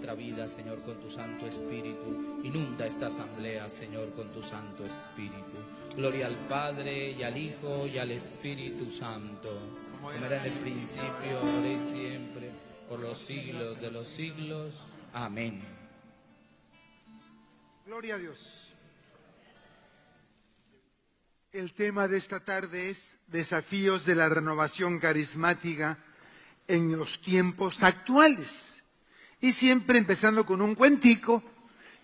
nuestra vida, Señor, con tu Santo Espíritu. Inunda esta asamblea, Señor, con tu Santo Espíritu. Gloria al Padre, y al Hijo, y al Espíritu Santo, como era en el principio, ahora y siempre, por los siglos de los siglos. Amén. Gloria a Dios. El tema de esta tarde es desafíos de la renovación carismática en los tiempos actuales. Y siempre empezando con un cuentico,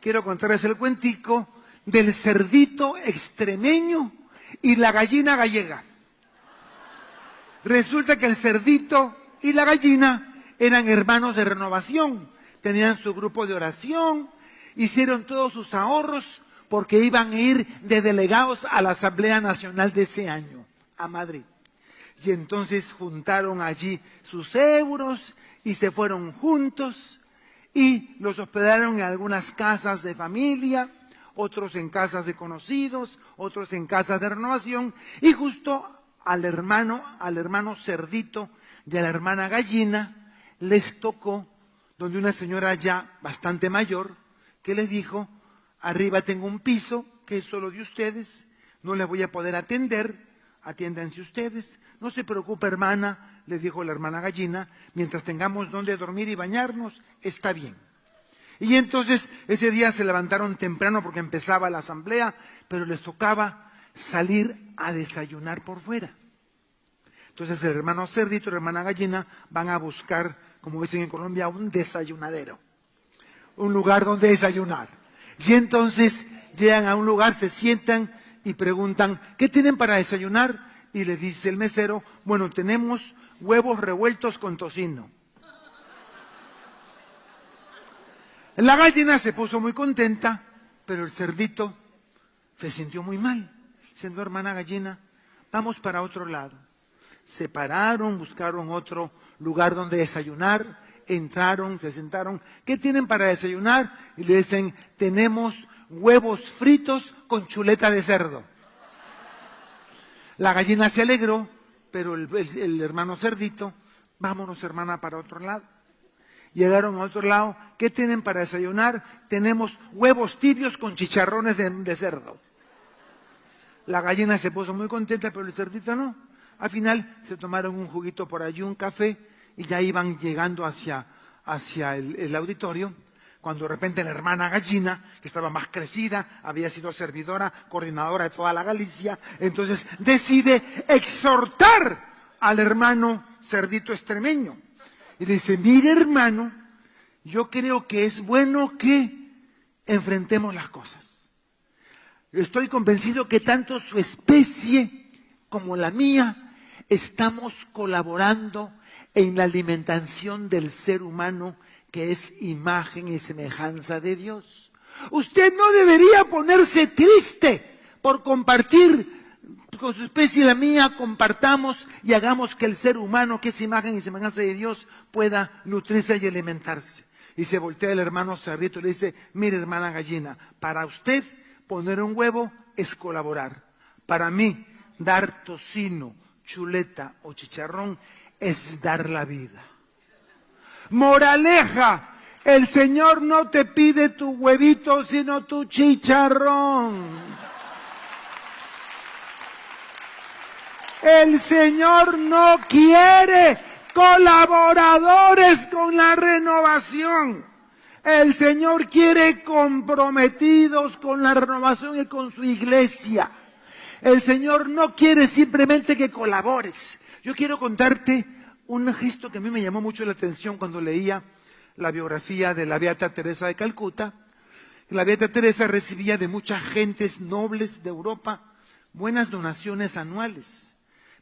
quiero contarles el cuentico del cerdito extremeño y la gallina gallega. Resulta que el cerdito y la gallina eran hermanos de renovación, tenían su grupo de oración, hicieron todos sus ahorros porque iban a ir de delegados a la Asamblea Nacional de ese año, a Madrid. Y entonces juntaron allí sus euros y se fueron juntos y los hospedaron en algunas casas de familia, otros en casas de conocidos, otros en casas de renovación, y justo al hermano cerdito y a la hermana gallina les tocó donde una señora ya bastante mayor que les dijo: arriba tengo un piso que es solo de ustedes, no les voy a poder atender, atiéndanse ustedes. No se preocupe, hermana, le dijo la hermana gallina, mientras tengamos donde dormir y bañarnos, está bien. Y entonces ese día se levantaron temprano porque empezaba la asamblea, pero les tocaba salir a desayunar por fuera. Entonces el hermano cerdito y la hermana gallina van a buscar, como dicen en Colombia, un desayunadero, un lugar donde desayunar. Y entonces llegan a un lugar, se sientan y preguntan: ¿qué tienen para desayunar? Y le dice el mesero: bueno, tenemos huevos revueltos con tocino. La gallina se puso muy contenta, pero el cerdito se sintió muy mal. Diciendo: hermana gallina, vamos para otro lado. Se pararon, buscaron otro lugar donde desayunar, entraron, se sentaron. ¿Qué tienen para desayunar? Y le dicen: tenemos huevos fritos con chuleta de cerdo. La gallina se alegró, pero el hermano cerdito: vámonos, hermana, para otro lado. Llegaron a otro lado. ¿Qué tienen para desayunar? Tenemos huevos tibios con chicharrones de cerdo. La gallina se puso muy contenta, pero el cerdito no. Al final se tomaron un juguito por allí, un café, y ya iban llegando hacia el auditorio, cuando de repente la hermana gallina, que estaba más crecida, había sido servidora, coordinadora de toda la Galicia, entonces decide exhortar al hermano cerdito extremeño. Y le dice: mire, hermano, yo creo que es bueno que enfrentemos las cosas. Estoy convencido que tanto su especie como la mía estamos colaborando en la alimentación del ser humano, que es imagen y semejanza de Dios. Usted no debería ponerse triste por compartir con su especie y la mía, compartamos y hagamos que el ser humano, que es imagen y semejanza de Dios, pueda nutrirse y alimentarse. Y se voltea el hermano cerdito y le dice: mire, hermana gallina, para usted poner un huevo es colaborar. Para mí, dar tocino, chuleta o chicharrón es dar la vida. Moraleja: el Señor no te pide tu huevito, sino tu chicharrón. El Señor no quiere colaboradores con la renovación. El Señor quiere comprometidos con la renovación y con su iglesia. El Señor no quiere simplemente que colabores. Yo quiero contarte un gesto que a mí me llamó mucho la atención cuando leía la biografía de la Beata Teresa de Calcuta. La Beata Teresa recibía de muchas gentes nobles de Europa buenas donaciones anuales.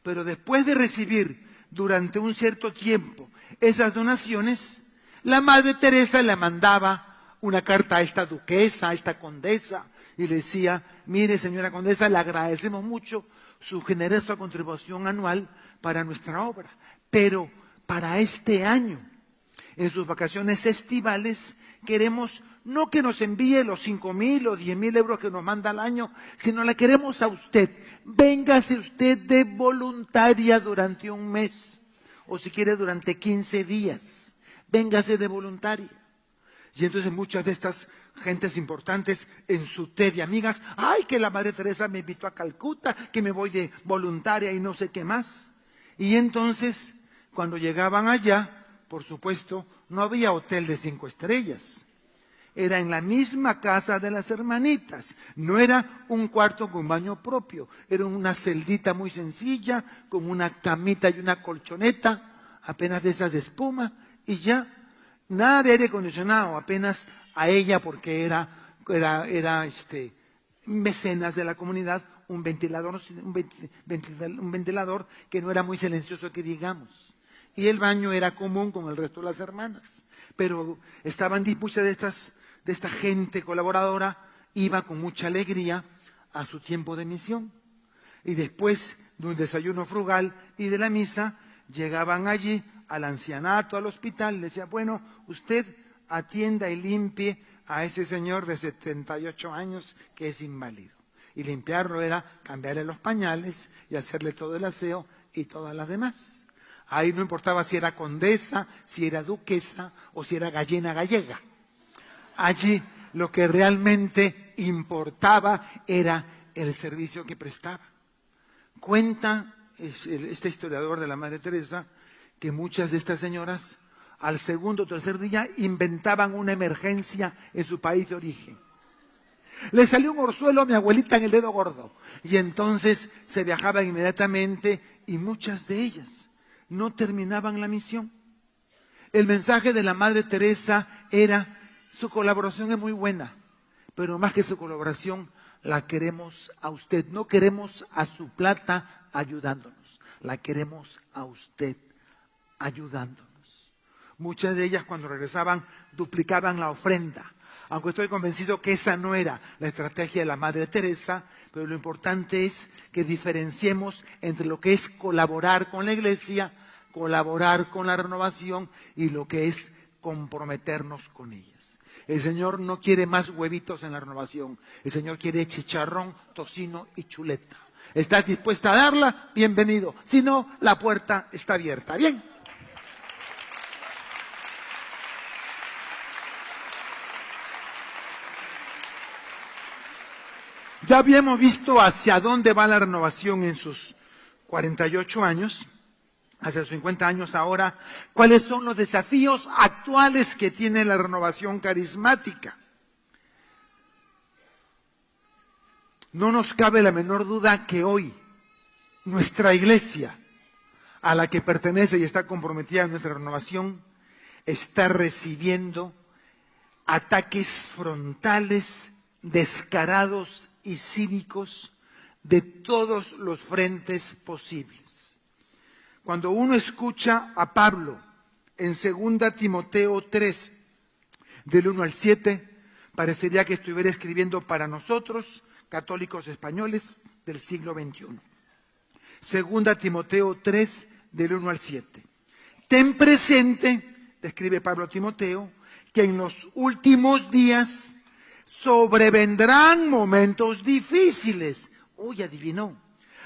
Pero después de recibir durante un cierto tiempo esas donaciones, la Madre Teresa le mandaba una carta a esta duquesa, a esta condesa, y le decía: mire, señora condesa, le agradecemos mucho su generosa contribución anual para nuestra obra, pero para este año, en sus vacaciones estivales, queremos no que nos envíe los 5.000 o 10.000 euros que nos manda al año, sino la queremos a usted. Véngase usted de voluntaria durante un mes, o si quiere durante 15 días. Véngase de voluntaria. Y entonces muchas de estas gentes importantes en su té de amigas, ¡ay, que la Madre Teresa me invitó a Calcuta, que me voy de voluntaria y no sé qué más! Y entonces, cuando llegaban allá, por supuesto, no había hotel de 5 estrellas. Era en la misma casa de las hermanitas. No era un cuarto con baño propio. Era una celdita muy sencilla, con una camita y una colchoneta, apenas de esas de espuma, y ya. Nada de aire acondicionado, apenas a ella, porque era mecenas de la comunidad, un ventilador que no era muy silencioso, que digamos. Y el baño era común con el resto de las hermanas. Pero estaban muchas de esta gente colaboradora, iba con mucha alegría a su tiempo de misión. Y después de un desayuno frugal y de la misa, llegaban allí al ancianato, al hospital, le decía, bueno, usted atienda y limpie a ese señor de 78 años que es inválido. Y limpiarlo era cambiarle los pañales y hacerle todo el aseo y todas las demás. Ahí no importaba si era condesa, si era duquesa o si era gallina gallega. Allí lo que realmente importaba era el servicio que prestaba. Cuenta este historiador de la Madre Teresa que muchas de estas señoras al segundo o tercer día inventaban una emergencia en su país de origen. Le salió un orzuelo a mi abuelita en el dedo gordo y entonces se viajaba inmediatamente y muchas de ellas no terminaban la misión. El mensaje de la Madre Teresa era: su colaboración es muy buena, pero más que su colaboración, la queremos a usted. No queremos a su plata ayudándonos, la queremos a usted ayudándonos. Muchas de ellas, cuando regresaban, duplicaban la ofrenda. Aunque estoy convencido que esa no era la estrategia de la Madre Teresa, pero lo importante es que diferenciemos entre lo que es colaborar con la Iglesia, colaborar con la renovación y lo que es comprometernos con ellas. El Señor no quiere más huevitos en la renovación. El Señor quiere chicharrón, tocino y chuleta. ¿Estás dispuesta a darla? Bienvenido. Si no, la puerta está abierta. Bien. Ya habíamos visto hacia dónde va la renovación en sus 48 años, hacia los 50 años ahora, cuáles son los desafíos actuales que tiene la renovación carismática. No nos cabe la menor duda que hoy nuestra iglesia, a la que pertenece y está comprometida en nuestra renovación, está recibiendo ataques frontales, descarados y cínicos de todos los frentes posibles. Cuando uno escucha a Pablo en 2 Timoteo 3, del 1 al 7, parecería que estuviera escribiendo para nosotros, católicos españoles del siglo XXI. 2 Timoteo 3, del 1 al 7. Ten presente, escribe Pablo a Timoteo, que en los últimos días sobrevendrán momentos difíciles. Uy, adivinó.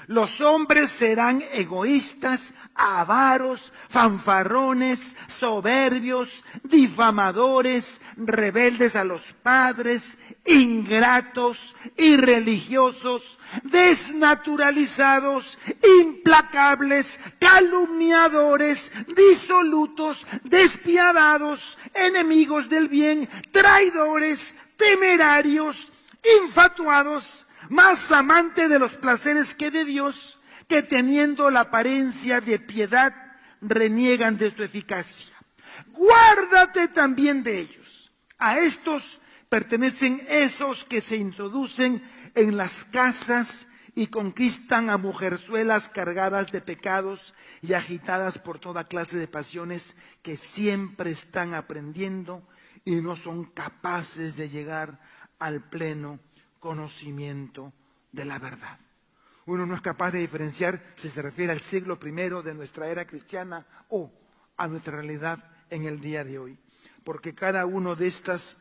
Los hombres serán egoístas, avaros, fanfarrones, soberbios, difamadores, rebeldes a los padres, ingratos, irreligiosos, desnaturalizados, implacables, calumniadores, disolutos, despiadados, enemigos del bien, traidores, temerarios, infatuados, más amante de los placeres que de Dios, que teniendo la apariencia de piedad, reniegan de su eficacia. Guárdate también de ellos. A estos pertenecen esos que se introducen en las casas y conquistan a mujerzuelas cargadas de pecados y agitadas por toda clase de pasiones, que siempre están aprendiendo y no son capaces de llegar al pleno conocimiento de la verdad. Uno no es capaz de diferenciar si se refiere al siglo I de nuestra era cristiana o a nuestra realidad en el día de hoy, porque cada una de estas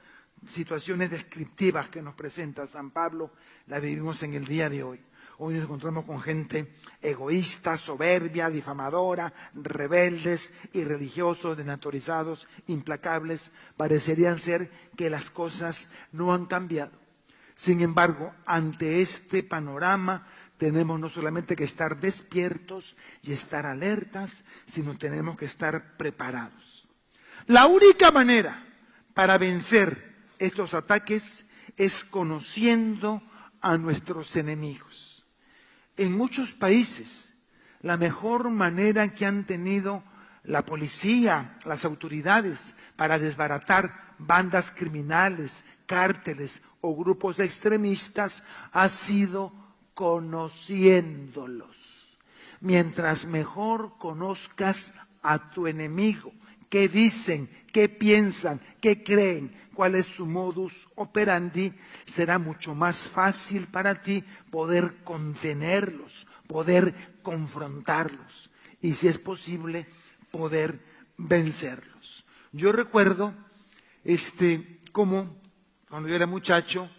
situaciones descriptivas que nos presenta San Pablo la vivimos en el día de hoy. Hoy nos encontramos con gente egoísta, soberbia, difamadora, rebeldes, irreligiosos, desnaturalizados, implacables. Parecerían ser que las cosas no han cambiado. Sin embargo, ante este panorama tenemos no solamente que estar despiertos y estar alertas, sino tenemos que estar preparados. La única manera para vencer estos ataques es conociendo a nuestros enemigos. En muchos países, la mejor manera que han tenido la policía, las autoridades, para desbaratar bandas criminales, cárteles o grupos extremistas ha sido conociéndolos. Mientras mejor conozcas a tu enemigo, qué dicen, qué piensan, qué creen, cuál es su modus operandi, será mucho más fácil para ti poder contenerlos, poder confrontarlos y, si es posible, poder vencerlos. Yo recuerdo cómo cuando yo era muchacho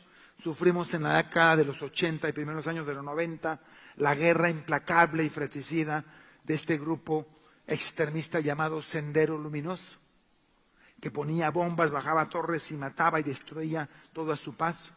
sufrimos en la década de los 80 y primeros años de los 90 la guerra implacable y fratricida de este grupo extremista llamado Sendero Luminoso, que ponía bombas, bajaba torres y mataba y destruía todo a su paso.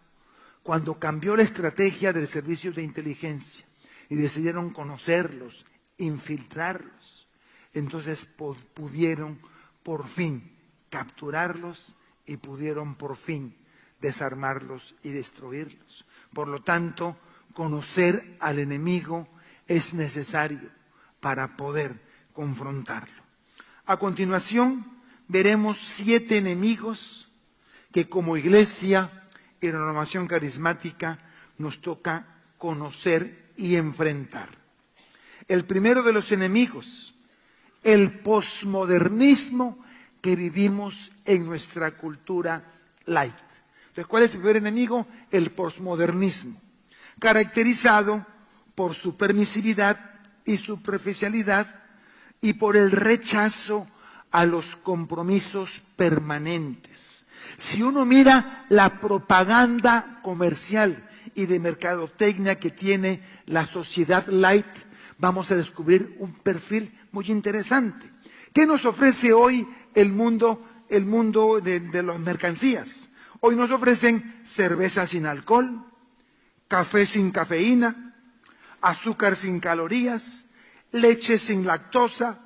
Cuando cambió la estrategia del servicio de inteligencia y decidieron conocerlos, infiltrarlos, entonces pudieron por fin capturarlos y pudieron por fin desarmarlos y destruirlos. Por lo tanto, conocer al enemigo es necesario para poder confrontarlo. A continuación, veremos 7 enemigos que como iglesia y renovación carismática nos toca conocer y enfrentar. El primero de los enemigos, el posmodernismo que vivimos en nuestra cultura light. Entonces, ¿cuál es el primer enemigo? El posmodernismo, caracterizado por su permisividad y superficialidad y por el rechazo a los compromisos permanentes. Si uno mira la propaganda comercial y de mercadotecnia que tiene la sociedad light, vamos a descubrir un perfil muy interesante. ¿Qué nos ofrece hoy el mundo de las mercancías? Hoy nos ofrecen cerveza sin alcohol, café sin cafeína, azúcar sin calorías, leche sin lactosa,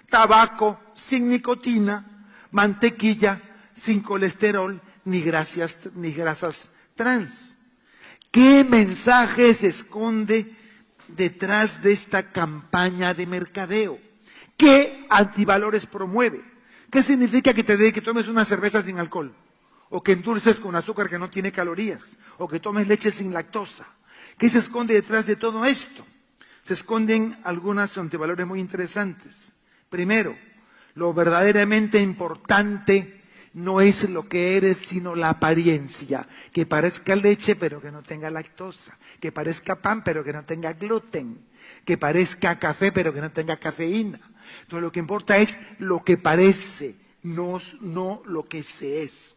tabaco sin nicotina, mantequilla sin colesterol ni grasas trans. ¿Qué mensaje se esconde detrás de esta campaña de mercadeo? ¿Qué antivalores promueve? ¿Qué significa que tomes una cerveza sin alcohol? O que endulces con azúcar que no tiene calorías, o que tomes leche sin lactosa. ¿Qué se esconde detrás de todo esto? Se esconden algunos antivalores muy interesantes. Primero, lo verdaderamente importante no es lo que eres, sino la apariencia. Que parezca leche, pero que no tenga lactosa. Que parezca pan, pero que no tenga gluten. Que parezca café, pero que no tenga cafeína. Entonces, lo que importa es lo que parece, no lo que se es.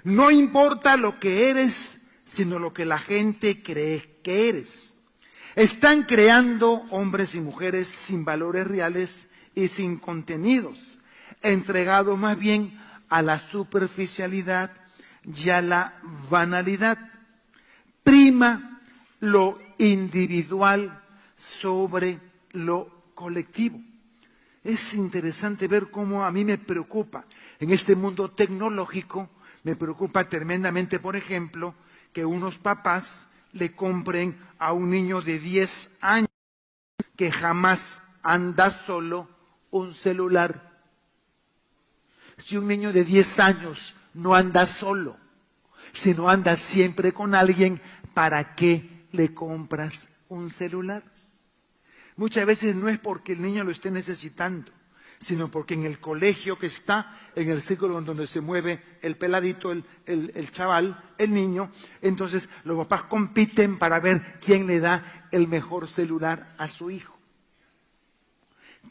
No importa lo que eres, sino lo que la gente cree que eres. Están creando hombres y mujeres sin valores reales y sin contenidos, entregados más bien a la superficialidad y a la banalidad. Prima lo individual sobre lo colectivo. Es interesante ver cómo a mí me preocupa en este mundo tecnológico. Me preocupa tremendamente, por ejemplo, que unos papás le compren a un niño de 10 años que jamás anda solo un celular. Si un niño de 10 años no anda solo, sino anda siempre con alguien, ¿para qué le compras un celular? Muchas veces no es porque el niño lo esté necesitando, sino porque en el colegio que está, en el círculo en donde se mueve el peladito, el chaval, el niño, entonces los papás compiten para ver quién le da el mejor celular a su hijo.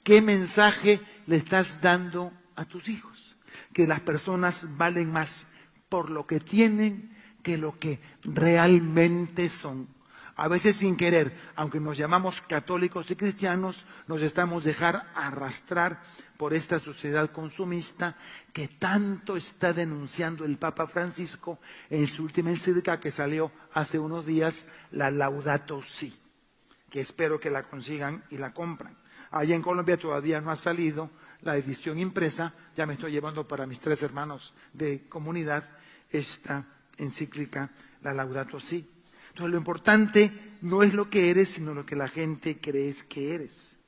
¿Qué mensaje le estás dando a tus hijos? Que las personas valen más por lo que tienen que lo que realmente son. A veces sin querer, aunque nos llamamos católicos y cristianos, nos estamos dejar arrastrar por esta sociedad consumista que tanto está denunciando el Papa Francisco en su última encíclica que salió hace unos días, la Laudato Si, que espero que la consigan y la compran. Allá en Colombia todavía no ha salido la edición impresa, ya me estoy llevando para mis 3 hermanos de comunidad esta encíclica, la Laudato Si. Entonces lo importante no es lo que eres, sino lo que la gente cree que eres.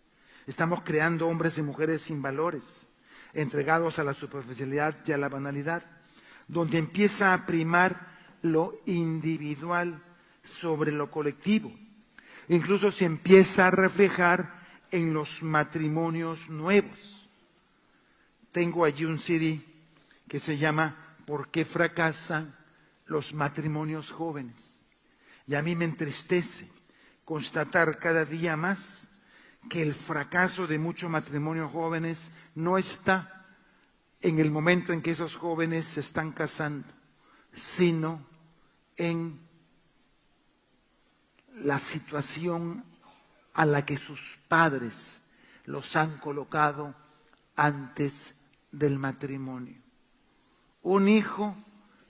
Estamos creando hombres y mujeres sin valores, entregados a la superficialidad y a la banalidad, donde empieza a primar lo individual sobre lo colectivo. Incluso se empieza a reflejar en los matrimonios nuevos. Tengo allí un CD que se llama ¿Por qué fracasan los matrimonios jóvenes? Y a mí me entristece constatar cada día más que el fracaso de muchos matrimonios jóvenes no está en el momento en que esos jóvenes se están casando, sino en la situación a la que sus padres los han colocado antes del matrimonio. Un hijo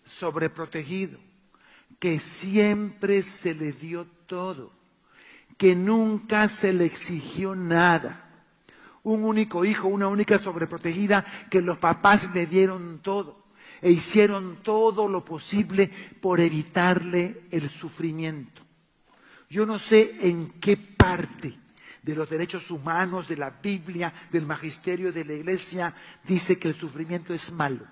sobreprotegido, que siempre se le dio todo, que nunca se le exigió nada. Un único hijo, una única sobreprotegida, que los papás le dieron todo e hicieron todo lo posible por evitarle el sufrimiento. Yo no sé en qué parte de los derechos humanos, de la Biblia, del magisterio de la Iglesia, dice que el sufrimiento es malo.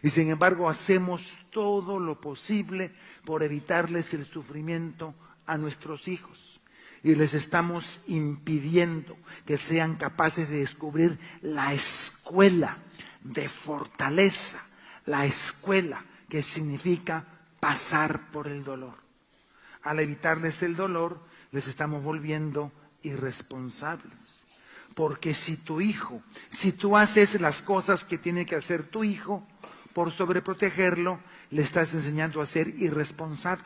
Y sin embargo hacemos todo lo posible por evitarles el sufrimiento a nuestros hijos. Y les estamos impidiendo que sean capaces de descubrir la escuela de fortaleza, la escuela que significa pasar por el dolor. Al evitarles el dolor, les estamos volviendo irresponsables. Porque si tú haces las cosas que tiene que hacer tu hijo, por sobreprotegerlo, le estás enseñando a ser irresponsable.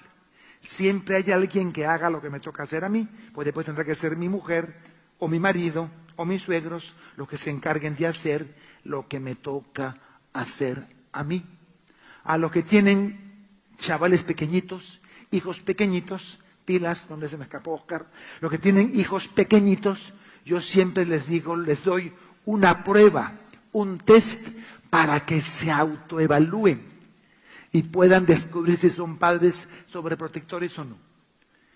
Siempre hay alguien que haga lo que me toca hacer a mí, pues después tendrá que ser mi mujer, o mi marido, o mis suegros, los que se encarguen de hacer lo que me toca hacer a mí. A los que tienen chavales pequeñitos, hijos pequeñitos, pilas, donde se me escapó Oscar, los que tienen hijos pequeñitos, yo siempre les digo, les doy una prueba, un test, para que se autoevalúen y puedan descubrir si son padres sobreprotectores o no.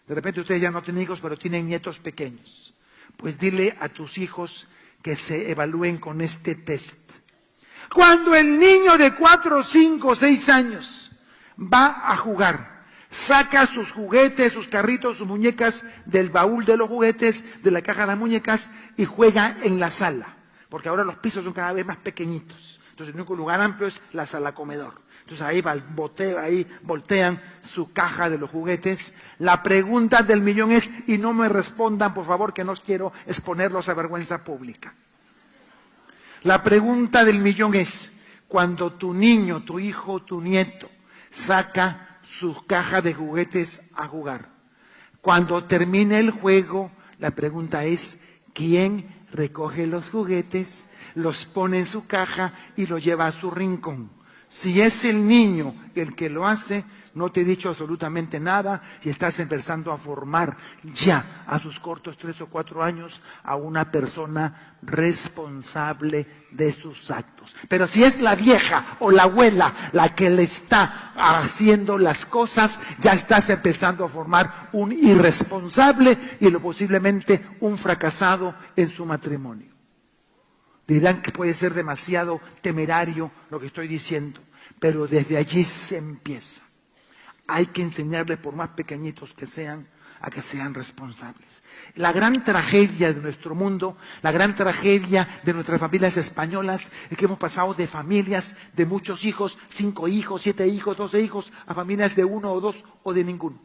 De repente ustedes ya no tienen hijos, pero tienen nietos pequeños. Pues dile a tus hijos que se evalúen con este test. Cuando el niño de 4, 5, 6 años va a jugar, saca sus juguetes, sus carritos, sus muñecas del baúl de los juguetes, de la caja de las muñecas y juega en la sala, porque ahora los pisos son cada vez más pequeñitos. Entonces el único lugar amplio es la sala comedor. Entonces ahí voltean su caja de los juguetes. La pregunta del millón es, y no me respondan por favor que no quiero exponerlos a vergüenza pública. La pregunta del millón es, cuando tu niño, tu hijo, tu nieto saca su caja de juguetes a jugar, cuando termine el juego, la pregunta es, ¿quién recoge los juguetes, los pone en su caja y los lleva a su rincón? Si es el niño el que lo hace, no te he dicho absolutamente nada y estás empezando a formar ya a sus cortos 3 o 4 años a una persona responsable de sus actos. Pero si es la vieja o la abuela la que le está haciendo las cosas, ya estás empezando a formar un irresponsable y lo posiblemente un fracasado en su matrimonio. Dirán que puede ser demasiado temerario lo que estoy diciendo, pero desde allí se empieza. Hay que enseñarles, por más pequeñitos que sean, a que sean responsables. La gran tragedia de nuestro mundo, la gran tragedia de nuestras familias españolas, es que hemos pasado de familias de muchos hijos, 5 hijos, 7 hijos, 12 hijos, a familias de 1 o 2 o de ninguno.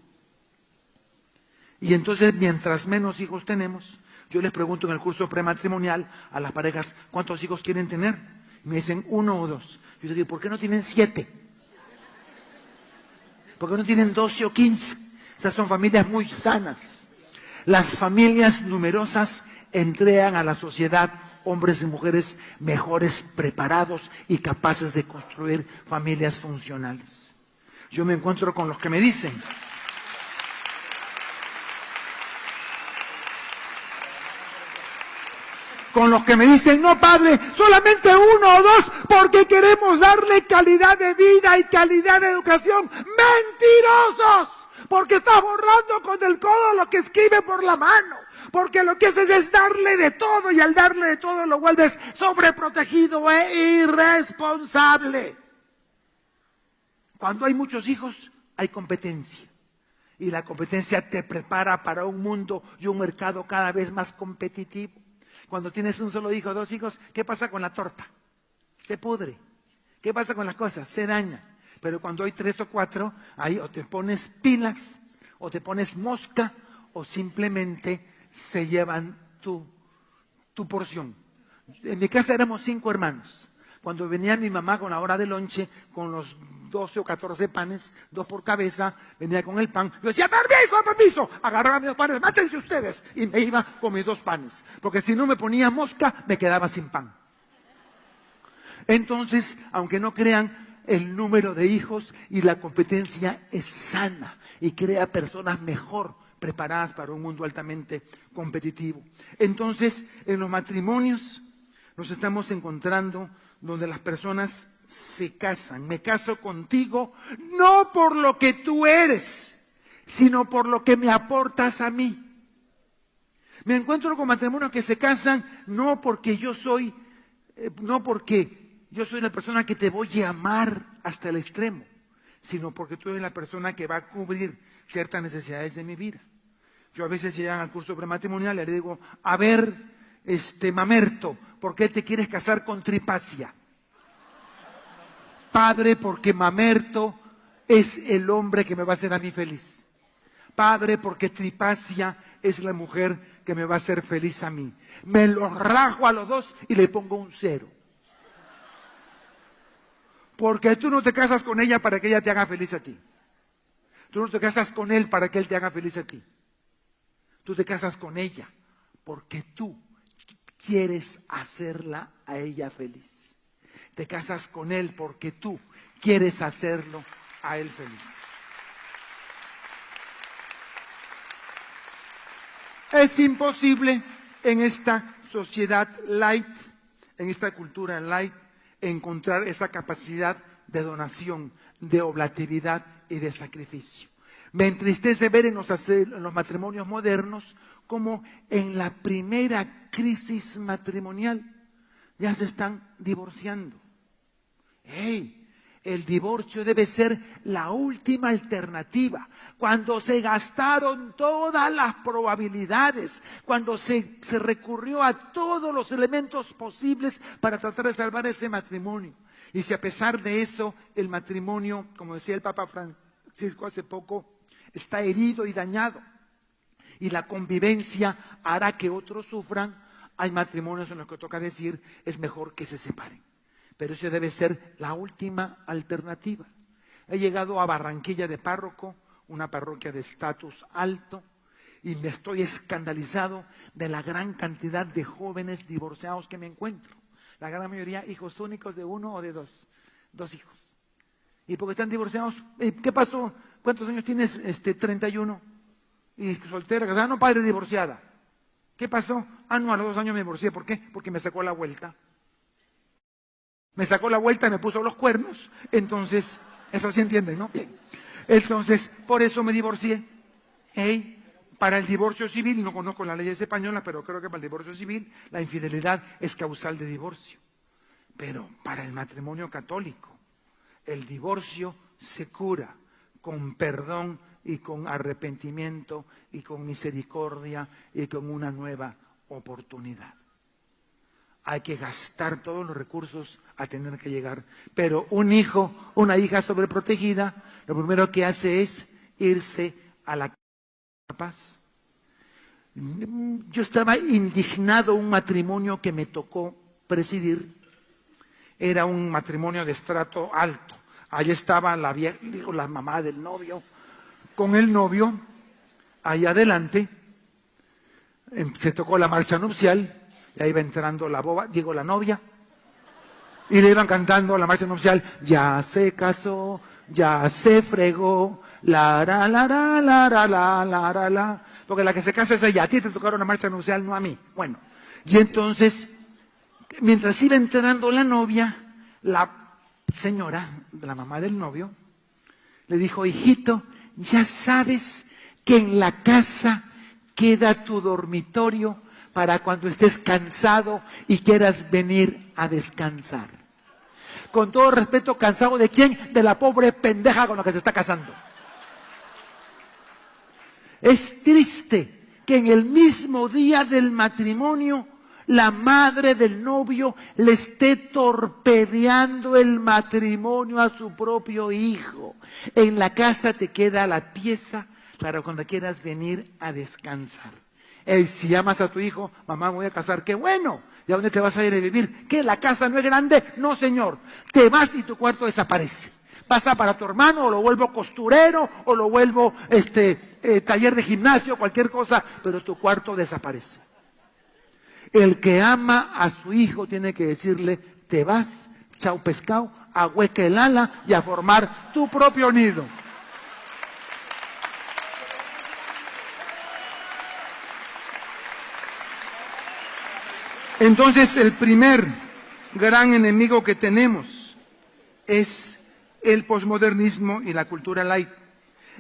Y entonces, mientras menos hijos tenemos, yo les pregunto en el curso prematrimonial a las parejas, ¿cuántos hijos quieren tener? Y me dicen 1 o 2. Yo digo, ¿por qué no tienen 7? porque no tienen 12 o 15. Esas son familias muy sanas. Las familias numerosas entregan a la sociedad hombres y mujeres mejores preparados y capaces de construir familias funcionales. Yo me encuentro con los que me dicen: no padre, solamente 1 o 2 porque queremos darle calidad de vida y calidad de educación. ¡Mentirosos! Porque está borrando con el codo lo que escribe por la mano. Porque lo que haces es darle de todo, y al darle de todo lo vuelves sobreprotegido e irresponsable. Cuando hay muchos hijos, hay competencia. Y la competencia te prepara para un mundo y un mercado cada vez más competitivo. Cuando tienes un solo hijo, 2 hijos, ¿qué pasa con la torta? Se pudre. ¿Qué pasa con las cosas? Se daña. Pero cuando hay 3 o 4, ahí o te pones pilas, o te pones mosca, o simplemente se llevan tu porción. En mi casa éramos 5 hermanos. Cuando venía mi mamá con la hora de lonche, con los 12 o 14 panes, 2 por cabeza, venía con el pan. Yo decía: permiso, agarraba mis panes, mátense ustedes. Y me iba con mis 2 panes. Porque si no me ponía mosca, me quedaba sin pan. Entonces, aunque no crean, el número de hijos y la competencia es sana y crea personas mejor preparadas para un mundo altamente competitivo. Entonces, en los matrimonios nos estamos encontrando donde las personas se casan. Me caso contigo no por lo que tú eres, sino por lo que me aportas a mí. Me encuentro con matrimonios que se casan no porque yo soy la persona que te voy a amar hasta el extremo, sino porque tú eres la persona que va a cubrir ciertas necesidades de mi vida. Yo a veces llegan al curso prematrimonial y le digo: a ver, mamerto, ¿por qué te quieres casar con Tripacia? Padre, porque mamerto es el hombre que me va a hacer a mí feliz. Padre, porque Tripacia es la mujer que me va a hacer feliz a mí. Me los rajo a los 2 y le pongo un 0. Porque tú no te casas con ella para que ella te haga feliz a ti. Tú no te casas con él para que él te haga feliz a ti. Tú te casas con ella porque tú quieres hacerla a ella feliz. Te casas con él porque tú quieres hacerlo a él feliz. Es imposible en esta sociedad light, en esta cultura light, encontrar esa capacidad de donación, de oblatividad y de sacrificio. Me entristece ver en los matrimonios modernos como en la primera crisis matrimonial ya se están divorciando. El divorcio debe ser la última alternativa. Cuando se gastaron todas las probabilidades, cuando se recurrió a todos los elementos posibles para tratar de salvar ese matrimonio. Y si a pesar de eso el matrimonio, como decía el Papa Francisco hace poco, está herido y dañado, y la convivencia hará que otros sufran, hay matrimonios en los que toca decir: es mejor que se separen. Pero eso debe ser la última alternativa. He llegado a Barranquilla de párroco, una parroquia de estatus alto, y me estoy escandalizado de la gran cantidad de jóvenes divorciados que me encuentro. La gran mayoría hijos únicos de 1 o de 2 hijos. ¿Y porque están divorciados? ¿Qué pasó? ¿Cuántos años tienes? 31. Y soltera, casada, no, padre, divorciada. ¿Qué pasó? No, a los 2 años me divorcié. ¿Por qué? Porque me sacó la vuelta. Me sacó la vuelta y me puso los cuernos. Entonces, eso sí entienden, ¿no? Bien. Entonces, por eso me divorcié. Para el divorcio civil, no conozco las leyes españolas, pero creo que para el divorcio civil la infidelidad es causal de divorcio. Pero para el matrimonio católico, el divorcio se cura con perdón y con arrepentimiento y con misericordia y con una nueva oportunidad. Hay que gastar todos los recursos a tener que llegar. Pero un hijo, una hija sobreprotegida, lo primero que hace es irse a la paz. Yo estaba indignado, un matrimonio que me tocó presidir. Era un matrimonio de estrato alto. Allí estaba la mamá del novio, con el novio, ahí adelante, se tocó la marcha nupcial, y ahí iba entrando la novia, y le iban cantando la marcha nupcial, ya se casó, ya se fregó, la la la la la la la la la, porque la que se casa es ella, a ti te tocaron la marcha nupcial, no a mí. Bueno, y entonces, mientras iba entrando la novia, la señora, la mamá del novio, le dijo, hijito, ya sabes que en la casa queda tu dormitorio para cuando estés cansado y quieras venir a descansar. Con todo respeto, ¿cansado de quién? De la pobre pendeja con la que se está casando. Es triste que en el mismo día del matrimonio la madre del novio le esté torpedeando el matrimonio a su propio hijo. En la casa te queda la pieza para cuando quieras venir a descansar. Si llamas a tu hijo, mamá, me voy a casar, qué bueno. ¿Y a dónde te vas a ir a vivir? ¿Qué? ¿La casa no es grande? No, señor. Te vas y tu cuarto desaparece. Pasa para tu hermano, o lo vuelvo costurero, o lo vuelvo taller de gimnasio, cualquier cosa, pero tu cuarto desaparece. El que ama a su hijo tiene que decirle, te vas, chao pescado, ahueca el ala y a formar tu propio nido. Entonces, el primer gran enemigo que tenemos es el posmodernismo y la cultura light.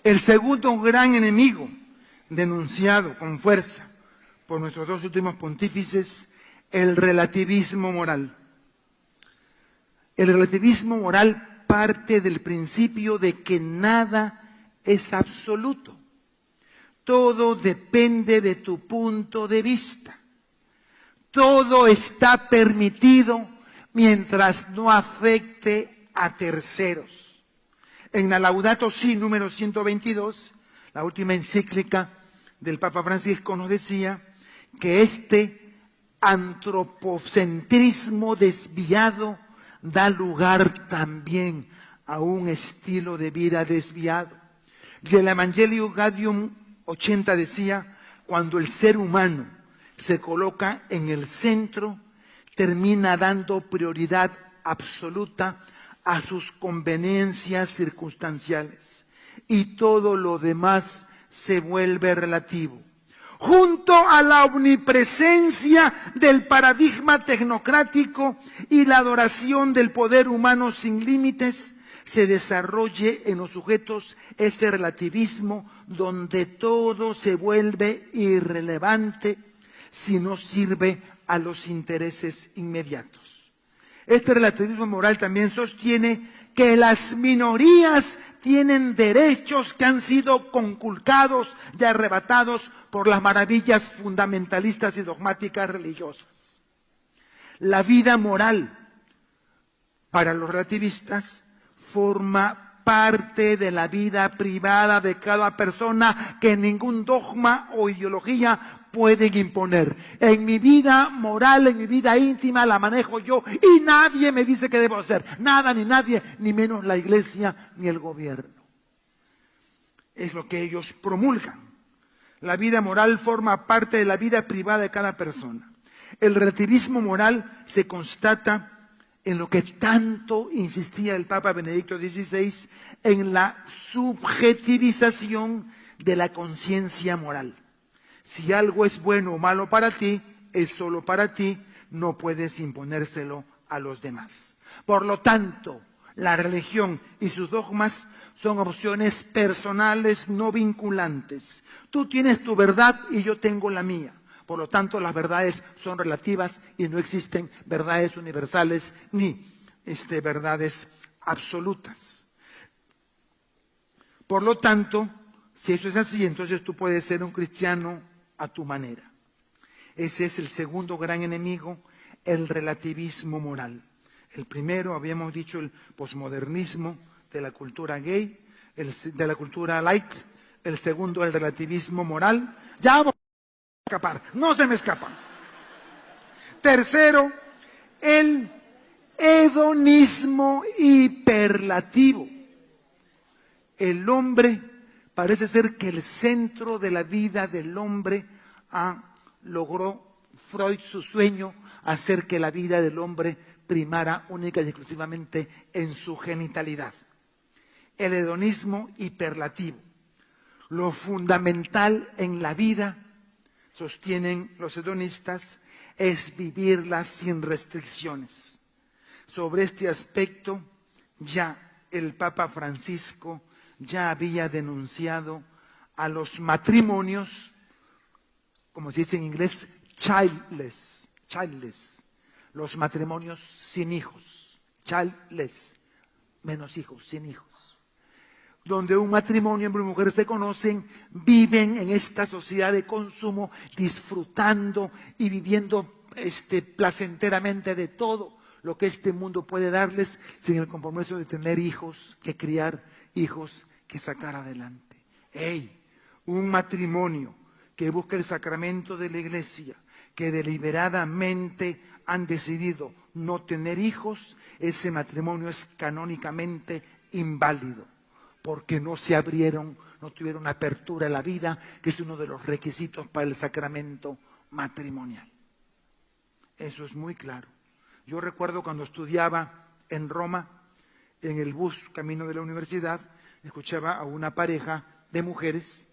El segundo gran enemigo, denunciado con fuerza por nuestros dos últimos pontífices, el relativismo moral. El relativismo moral parte del principio de que nada es absoluto. Todo depende de tu punto de vista. Todo está permitido mientras no afecte a terceros. En la Laudato Si número 122, la última encíclica del Papa Francisco nos decía que este antropocentrismo desviado da lugar también a un estilo de vida desviado. Y el Evangelio Gaudium 80 decía, cuando el ser humano se coloca en el centro, termina dando prioridad absoluta a sus conveniencias circunstanciales y todo lo demás se vuelve relativo. Junto a la omnipresencia del paradigma tecnocrático y la adoración del poder humano sin límites, se desarrolle en los sujetos ese relativismo donde todo se vuelve irrelevante si no sirve a los intereses inmediatos. Este relativismo moral también sostiene que las minorías tienen derechos que han sido conculcados y arrebatados por las maravillas fundamentalistas y dogmáticas religiosas. La vida moral, para los relativistas, forma parte de la vida privada de cada persona que ningún dogma o ideología pueden imponer. En mi vida moral, en mi vida íntima, la manejo yo y nadie me dice qué debo hacer. Nada ni nadie, ni menos la iglesia ni el gobierno. Es lo que ellos promulgan. La vida moral forma parte de la vida privada de cada persona. El relativismo moral se constata en lo que tanto insistía el Papa Benedicto XVI, en la subjetivización de la conciencia moral. Si algo es bueno o malo para ti, es solo para ti, no puedes imponérselo a los demás. Por lo tanto, la religión y sus dogmas son opciones personales no vinculantes. Tú tienes tu verdad y yo tengo la mía. Por lo tanto, las verdades son relativas y no existen verdades universales ni verdades absolutas. Por lo tanto, si eso es así, entonces tú puedes ser un cristiano a tu manera. Ese es el segundo gran enemigo, el relativismo moral. El primero, habíamos dicho, el posmodernismo de la cultura gay, de la cultura light. El segundo, el relativismo moral. Ya voy a escapar, no se me escapan. Tercero, el hedonismo hiperlativo. El hombre, parece ser que el centro de la vida del hombre logró Freud su sueño, hacer que la vida del hombre primara única y exclusivamente en su genitalidad. El hedonismo hiperlativo. Lo fundamental en la vida, sostienen los hedonistas, es vivirla sin restricciones. Sobre este aspecto, ya el Papa Francisco ya había denunciado a los matrimonios, como se dice en inglés, childless, los matrimonios sin hijos, childless, menos hijos, sin hijos, donde un matrimonio, hombre y mujer, se conocen, viven en esta sociedad de consumo, disfrutando y viviendo placenteramente de todo lo que este mundo puede darles, sin el compromiso de tener hijos, que criar hijos, que sacar adelante. Un matrimonio que busca el sacramento de la iglesia, que deliberadamente han decidido no tener hijos, ese matrimonio es canónicamente inválido, porque no se abrieron, no tuvieron apertura a la vida, que es uno de los requisitos para el sacramento matrimonial. Eso es muy claro. Yo recuerdo cuando estudiaba en Roma, en el bus camino de la universidad, escuchaba a una pareja de mujeres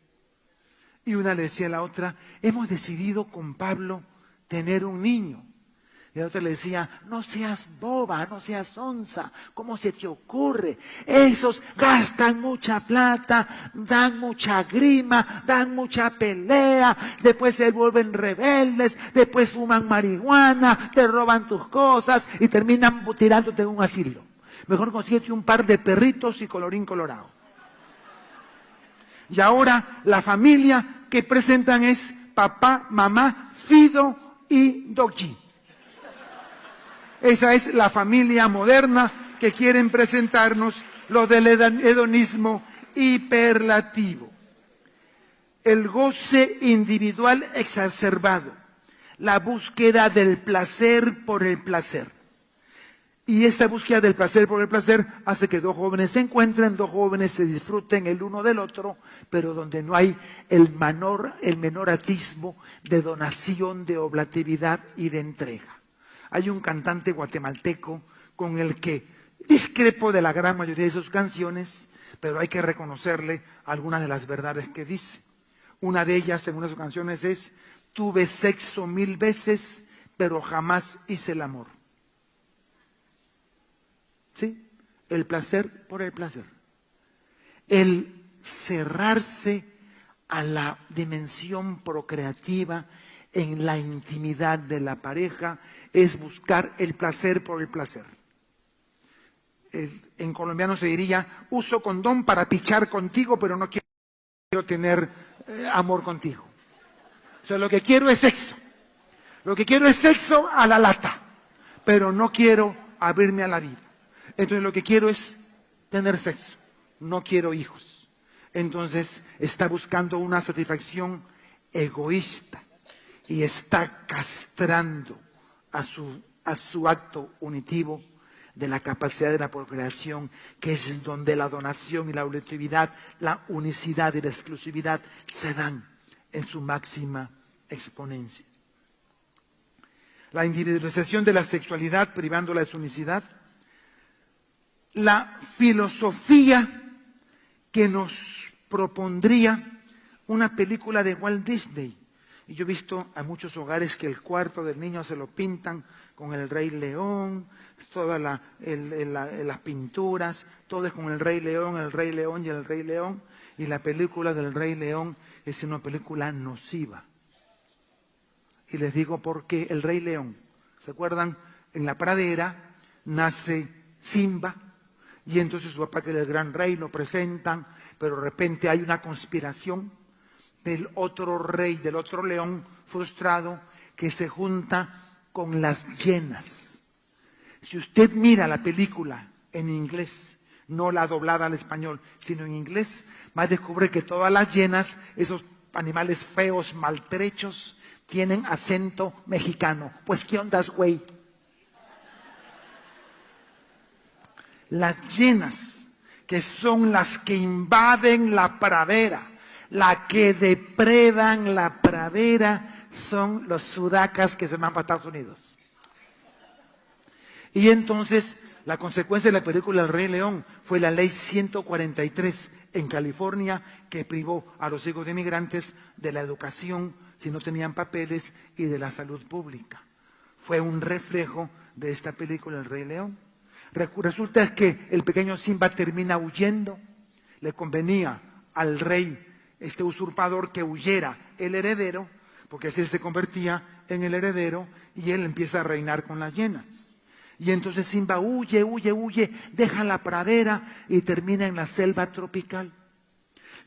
y una le decía a la otra, hemos decidido con Pablo tener un niño. Y la otra le decía, no seas boba, no seas onza, ¿cómo se te ocurre? Esos gastan mucha plata, dan mucha grima, dan mucha pelea, después se vuelven rebeldes, después fuman marihuana, te roban tus cosas y terminan tirándote en un asilo. Mejor consíguete un par de perritos y colorín colorado. Y ahora la familia que presentan es papá, mamá, Fido y Doggy. Esa es la familia moderna que quieren presentarnos los del hedonismo hiperlativo. El goce individual exacerbado, la búsqueda del placer por el placer. Y esta búsqueda del placer por el placer hace que dos jóvenes se encuentren, dos jóvenes se disfruten el uno del otro, pero donde no hay el menor atisbo de donación, de oblatividad y de entrega. Hay un cantante guatemalteco con el que discrepo de la gran mayoría de sus canciones, pero hay que reconocerle algunas de las verdades que dice. Una de ellas, en una de sus canciones, es: tuve sexo 1000 veces, pero jamás hice el amor. ¿Sí? El placer por el placer. El cerrarse a la dimensión procreativa en la intimidad de la pareja es buscar el placer por el placer. En colombiano se diría, uso condón para pichar contigo, pero no quiero tener amor contigo. O sea, lo que quiero es sexo. Lo que quiero es sexo a la lata, pero no quiero abrirme a la vida. Entonces lo que quiero es tener sexo, no quiero hijos. Entonces está buscando una satisfacción egoísta y está castrando a su acto unitivo de la capacidad de la procreación, que es donde la donación y la objetividad, la unicidad y la exclusividad se dan en su máxima exponencia. La individualización de la sexualidad privándola de su unicidad. La filosofía que nos propondría una película de Walt Disney. Y yo he visto a muchos hogares que el cuarto del niño se lo pintan con el Rey León, todas las pinturas, todo es con el Rey León y el Rey León. Y la película del Rey León es una película nociva. Y les digo por qué. El Rey León, ¿se acuerdan? En la pradera nace Simba. Y entonces su papá, que era el gran rey, lo presentan, pero de repente hay una conspiración del otro rey, del otro león frustrado, que se junta con las hienas. Si usted mira la película en inglés, no la doblada al español, sino en inglés, va a descubrir que todas las hienas, esos animales feos, maltrechos, tienen acento mexicano. Pues, ¿qué ondas, güey? Las hienas, que son las que invaden la pradera, las que depredan la pradera, son los sudacas que se van para Estados Unidos. Y entonces, la consecuencia de la película El Rey León fue la ley 143 en California, que privó a los hijos de inmigrantes de la educación si no tenían papeles y de la salud pública. Fue un reflejo de esta película El Rey León. Resulta que el pequeño Simba termina huyendo. Le convenía al rey, este usurpador, que huyera el heredero, porque así él se convertía en el heredero y él empieza a reinar con las hienas. Y entonces Simba huye, deja la pradera y termina en la selva tropical.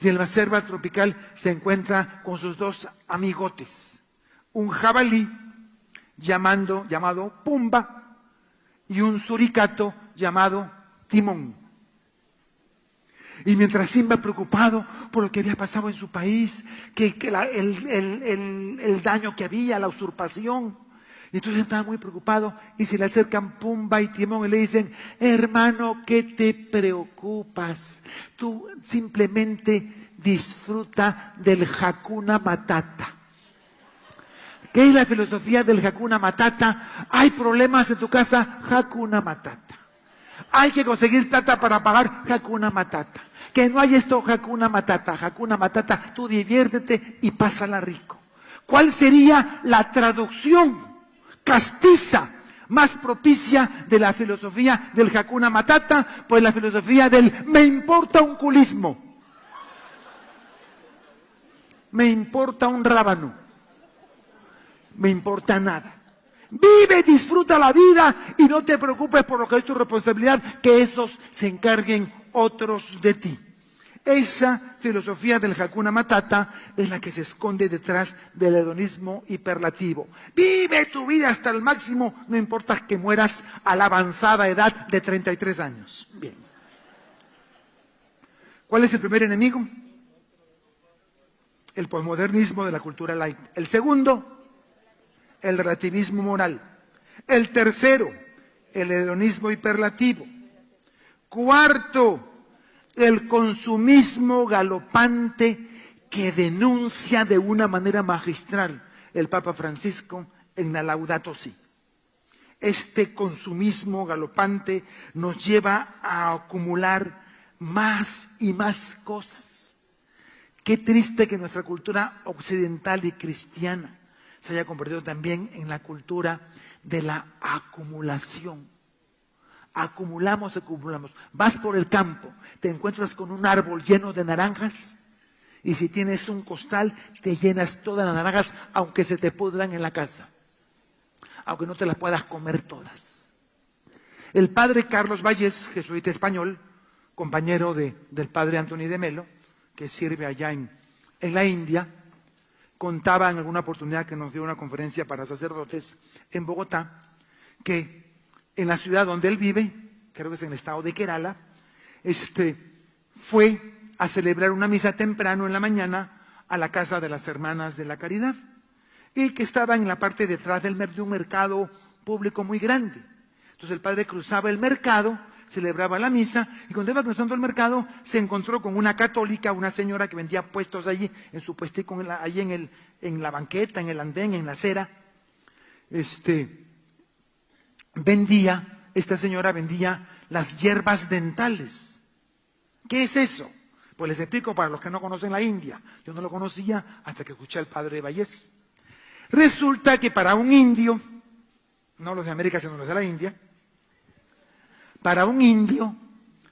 Y en la selva tropical se encuentra con sus dos amigotes, un jabalí llamado Pumba y un suricato llamado Timón. Y mientras Simba, preocupado por lo que había pasado en su país, el daño que había, la usurpación, y entonces estaba muy preocupado y se le acercan Pumba y Timón y le dicen: hermano, ¿qué te preocupas? Tú simplemente disfruta del Hakuna Matata. ¿Qué es la filosofía del Hakuna Matata? Hay problemas en tu casa, Hakuna Matata. Hay que conseguir plata para pagar, Hakuna Matata. Que no hay esto, Hakuna Matata. Hakuna Matata, tú diviértete y pásala rico. ¿Cuál sería la traducción castiza más propicia de la filosofía del Hakuna Matata? Pues la filosofía del me importa un culismo. Me importa un rábano. Me importa nada. Vive, disfruta la vida y no te preocupes por lo que es tu responsabilidad, que esos se encarguen otros de ti. Esa filosofía del Hakuna Matata es la que se esconde detrás del hedonismo hiperlativo. Vive tu vida hasta el máximo, no importa que mueras a la avanzada edad de 33 años. Bien. ¿Cuál es el primer enemigo? El posmodernismo de la cultura light. El segundo, el relativismo moral. El tercero, el hedonismo hiperlativo. Cuarto, el consumismo galopante que denuncia de una manera magistral el Papa Francisco en la Laudato Si. Este consumismo galopante nos lleva a acumular más y más cosas. Qué triste que nuestra cultura occidental y cristiana se haya convertido también en la cultura de la acumulación. Acumulamos. Vas por el campo, te encuentras con un árbol lleno de naranjas y si tienes un costal te llenas todas las naranjas, aunque se te pudran en la casa, aunque no te las puedas comer todas. El padre Carlos Valles, jesuita español, compañero del padre Anthony de Melo, que sirve allá en la India, contaba en alguna oportunidad que nos dio una conferencia para sacerdotes en Bogotá, que en la ciudad donde él vive, creo que es en el estado de Kerala, fue a celebrar una misa temprano en la mañana a la casa de las Hermanas de la Caridad, y que estaba en la parte detrás de un mercado público muy grande. Entonces el padre cruzaba el mercado, celebraba la misa, y cuando iba cruzando el mercado se encontró con una católica, una señora que vendía puestos allí, en su puestico, allí en la banqueta, en el andén, en la acera. Esta señora vendía las hierbas dentales. ¿Qué es eso? Pues les explico para los que no conocen la India. Yo no lo conocía hasta que escuché al padre Vallés. Resulta que para un indio, no los de América sino los de la India, para un indio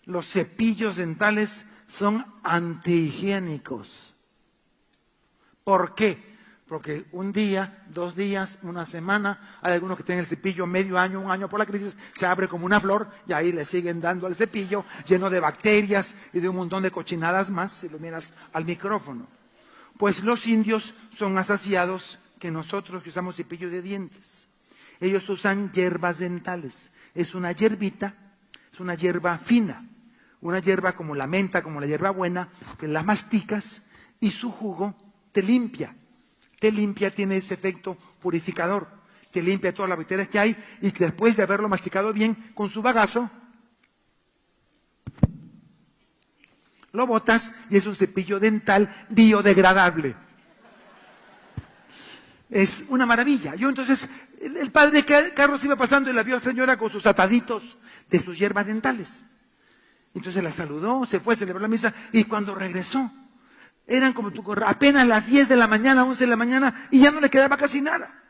los cepillos dentales son antihigiénicos. ¿Por qué? Porque un día, 2 días, una semana, hay algunos que tienen el cepillo medio año, 1 año por la crisis, se abre como una flor y ahí le siguen dando al cepillo lleno de bacterias y de un montón de cochinadas más, si lo miras al micrófono. Pues los indios son más saciados que nosotros que usamos cepillo de dientes. Ellos usan hierbas dentales. Es una hierbita, es una hierba fina, una hierba como la menta, como la hierba buena, que la masticas y su jugo te limpia. Te limpia, tiene ese efecto purificador. Te limpia todas las bacterias que hay y que después de haberlo masticado bien con su bagazo, Lo botas y es un cepillo dental biodegradable. Es una maravilla. Yo entonces, el padre Carlos iba pasando y la vio a la señora con sus ataditos de sus hierbas dentales. Entonces la saludó, se fue, celebró la misa y cuando regresó, eran como apenas las 10 de la mañana, 11 de la mañana y ya no le quedaba casi nada.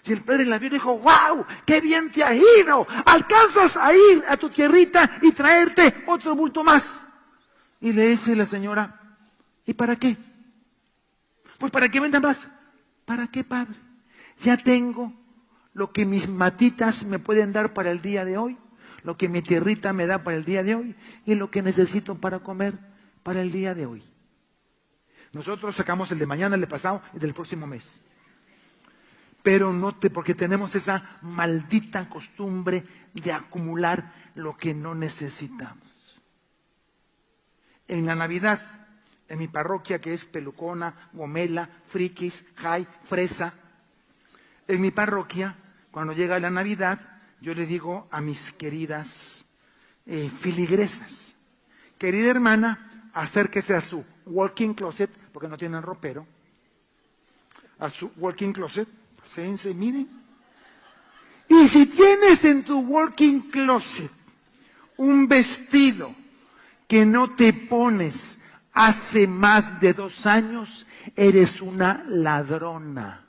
Si el padre la vio y dijo, ¡wow! ¡Qué bien te ha ido! Alcanzas a ir a tu tierrita y traerte otro bulto más. Y le dice la señora, ¿y para qué? Pues para qué venda más. ¿Para qué, padre? Ya tengo lo que mis matitas me pueden dar para el día de hoy, lo que mi tierrita me da para el día de hoy y lo que necesito para comer para el día de hoy. Nosotros sacamos el de mañana, el de pasado y del próximo mes. Pero porque tenemos esa maldita costumbre de acumular lo que no necesitamos. En la Navidad, en mi parroquia que es Pelucona, Gomela, Friquis, Jai, Fresa, en mi parroquia, cuando llega la Navidad, yo le digo a mis queridas filigresas, querida hermana, acérquese a su walk-in closet, porque no tienen ropero, a su walk-in closet, paséense, miren. Y si tienes en tu walk-in closet un vestido que no te pones hace más de 2 años, eres una ladrona.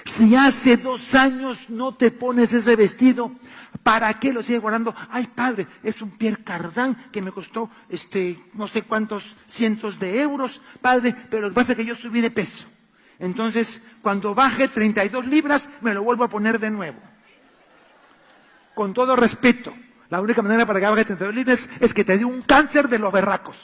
Si hace 2 años no te pones ese vestido, ¿para qué lo sigues guardando? Ay, padre, es un Pierre Cardin que me costó no sé cuántos cientos de euros, padre, pero lo que pasa es que yo subí de peso. Entonces, cuando baje 32 libras, me lo vuelvo a poner de nuevo. Con todo respeto, la única manera para que baje 32 libras es que te dé un cáncer de los berracos,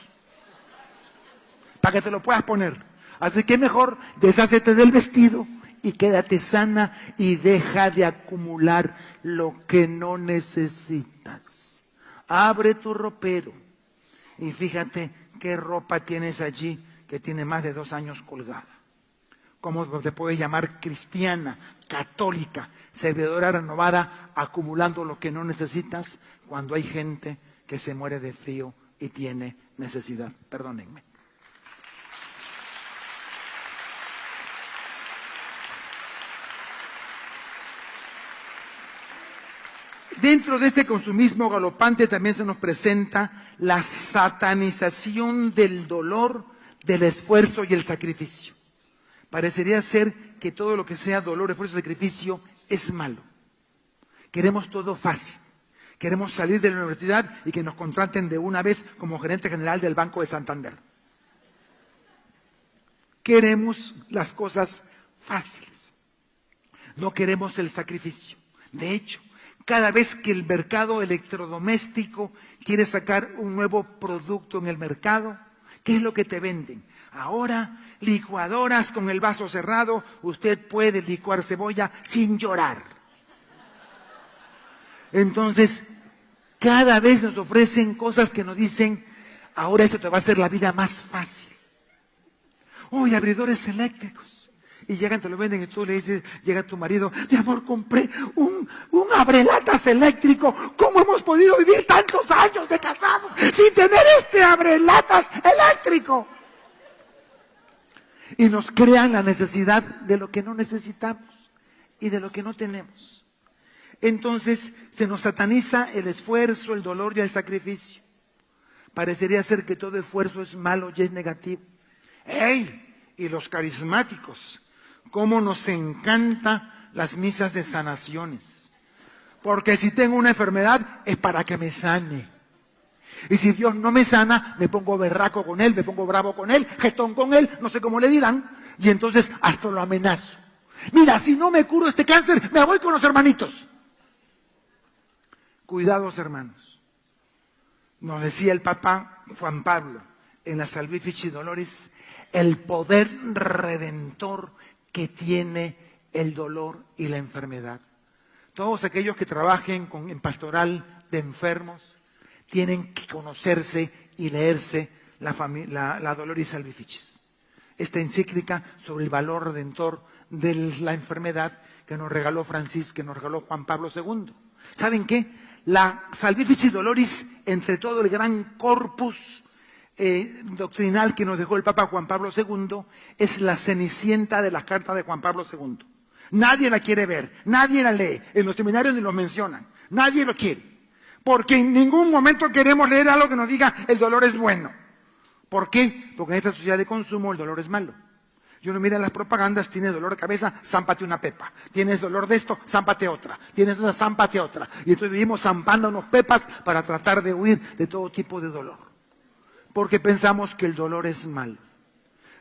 para que te lo puedas poner. Así que mejor deshacete del vestido y quédate sana y deja de acumular lo que no necesitas. Abre tu ropero y fíjate qué ropa tienes allí que tiene más de 2 años colgada. ¿Cómo te puedes llamar cristiana, católica, servidora renovada, acumulando lo que no necesitas cuando hay gente que se muere de frío y tiene necesidad? Perdónenme. Dentro de este consumismo galopante también se nos presenta la satanización del dolor, del esfuerzo y el sacrificio. Parecería ser que todo lo que sea dolor, esfuerzo y sacrificio es malo. Queremos todo fácil. Queremos salir de la universidad y que nos contraten de una vez como gerente general del Banco de Santander. Queremos las cosas fáciles. No queremos el sacrificio. De hecho, cada vez que el mercado electrodoméstico quiere sacar un nuevo producto en el mercado, ¿qué es lo que te venden? Ahora, licuadoras con el vaso cerrado, usted puede licuar cebolla sin llorar. Entonces, cada vez nos ofrecen cosas que nos dicen, ahora esto te va a hacer la vida más fácil. Hoy abridores eléctricos. Y llegan, te lo venden y tú le dices, llega tu marido, mi amor, compré un abrelatas eléctrico. ¿Cómo hemos podido vivir tantos años de casados sin tener este abrelatas eléctrico? Y nos crean la necesidad de lo que no necesitamos y de lo que no tenemos. Entonces se nos sataniza el esfuerzo, el dolor y el sacrificio. Parecería ser que todo esfuerzo es malo y es negativo. ¡Ey! Y los carismáticos, cómo nos encanta las misas de sanaciones. Porque si tengo una enfermedad es para que me sane. Y si Dios no me sana, me pongo berraco con Él, me pongo bravo con Él, jetón con Él, no sé cómo le dirán, y entonces hasta lo amenazo. Mira, si no me curo este cáncer, me voy con los hermanitos. Cuidados, hermanos. Nos decía el Papa Juan Pablo en la Salvifici Doloris, el poder redentor que tiene el dolor y la enfermedad. Todos aquellos que trabajen en pastoral de enfermos tienen que conocerse y leerse la Doloris Salvificis. Esta encíclica sobre el valor redentor de la enfermedad que nos regaló Francisco, que nos regaló Juan Pablo II. ¿Saben qué? La Salvifici Doloris, entre todo el gran corpus, doctrinal que nos dejó el Papa Juan Pablo II es la cenicienta de las cartas de Juan Pablo II. Nadie la quiere ver, nadie la lee, en los seminarios ni los mencionan, nadie lo quiere. Porque en ningún momento queremos leer algo que nos diga el dolor es bueno. ¿Por qué? Porque en esta sociedad de consumo el dolor es malo. Y uno mira las propagandas, tienes dolor de cabeza, zámpate una pepa. Tienes dolor de esto, zámpate otra. Tienes una, zámpate otra. Y entonces vivimos zampándonos pepas para tratar de huir de todo tipo de dolor. Porque pensamos que el dolor es malo.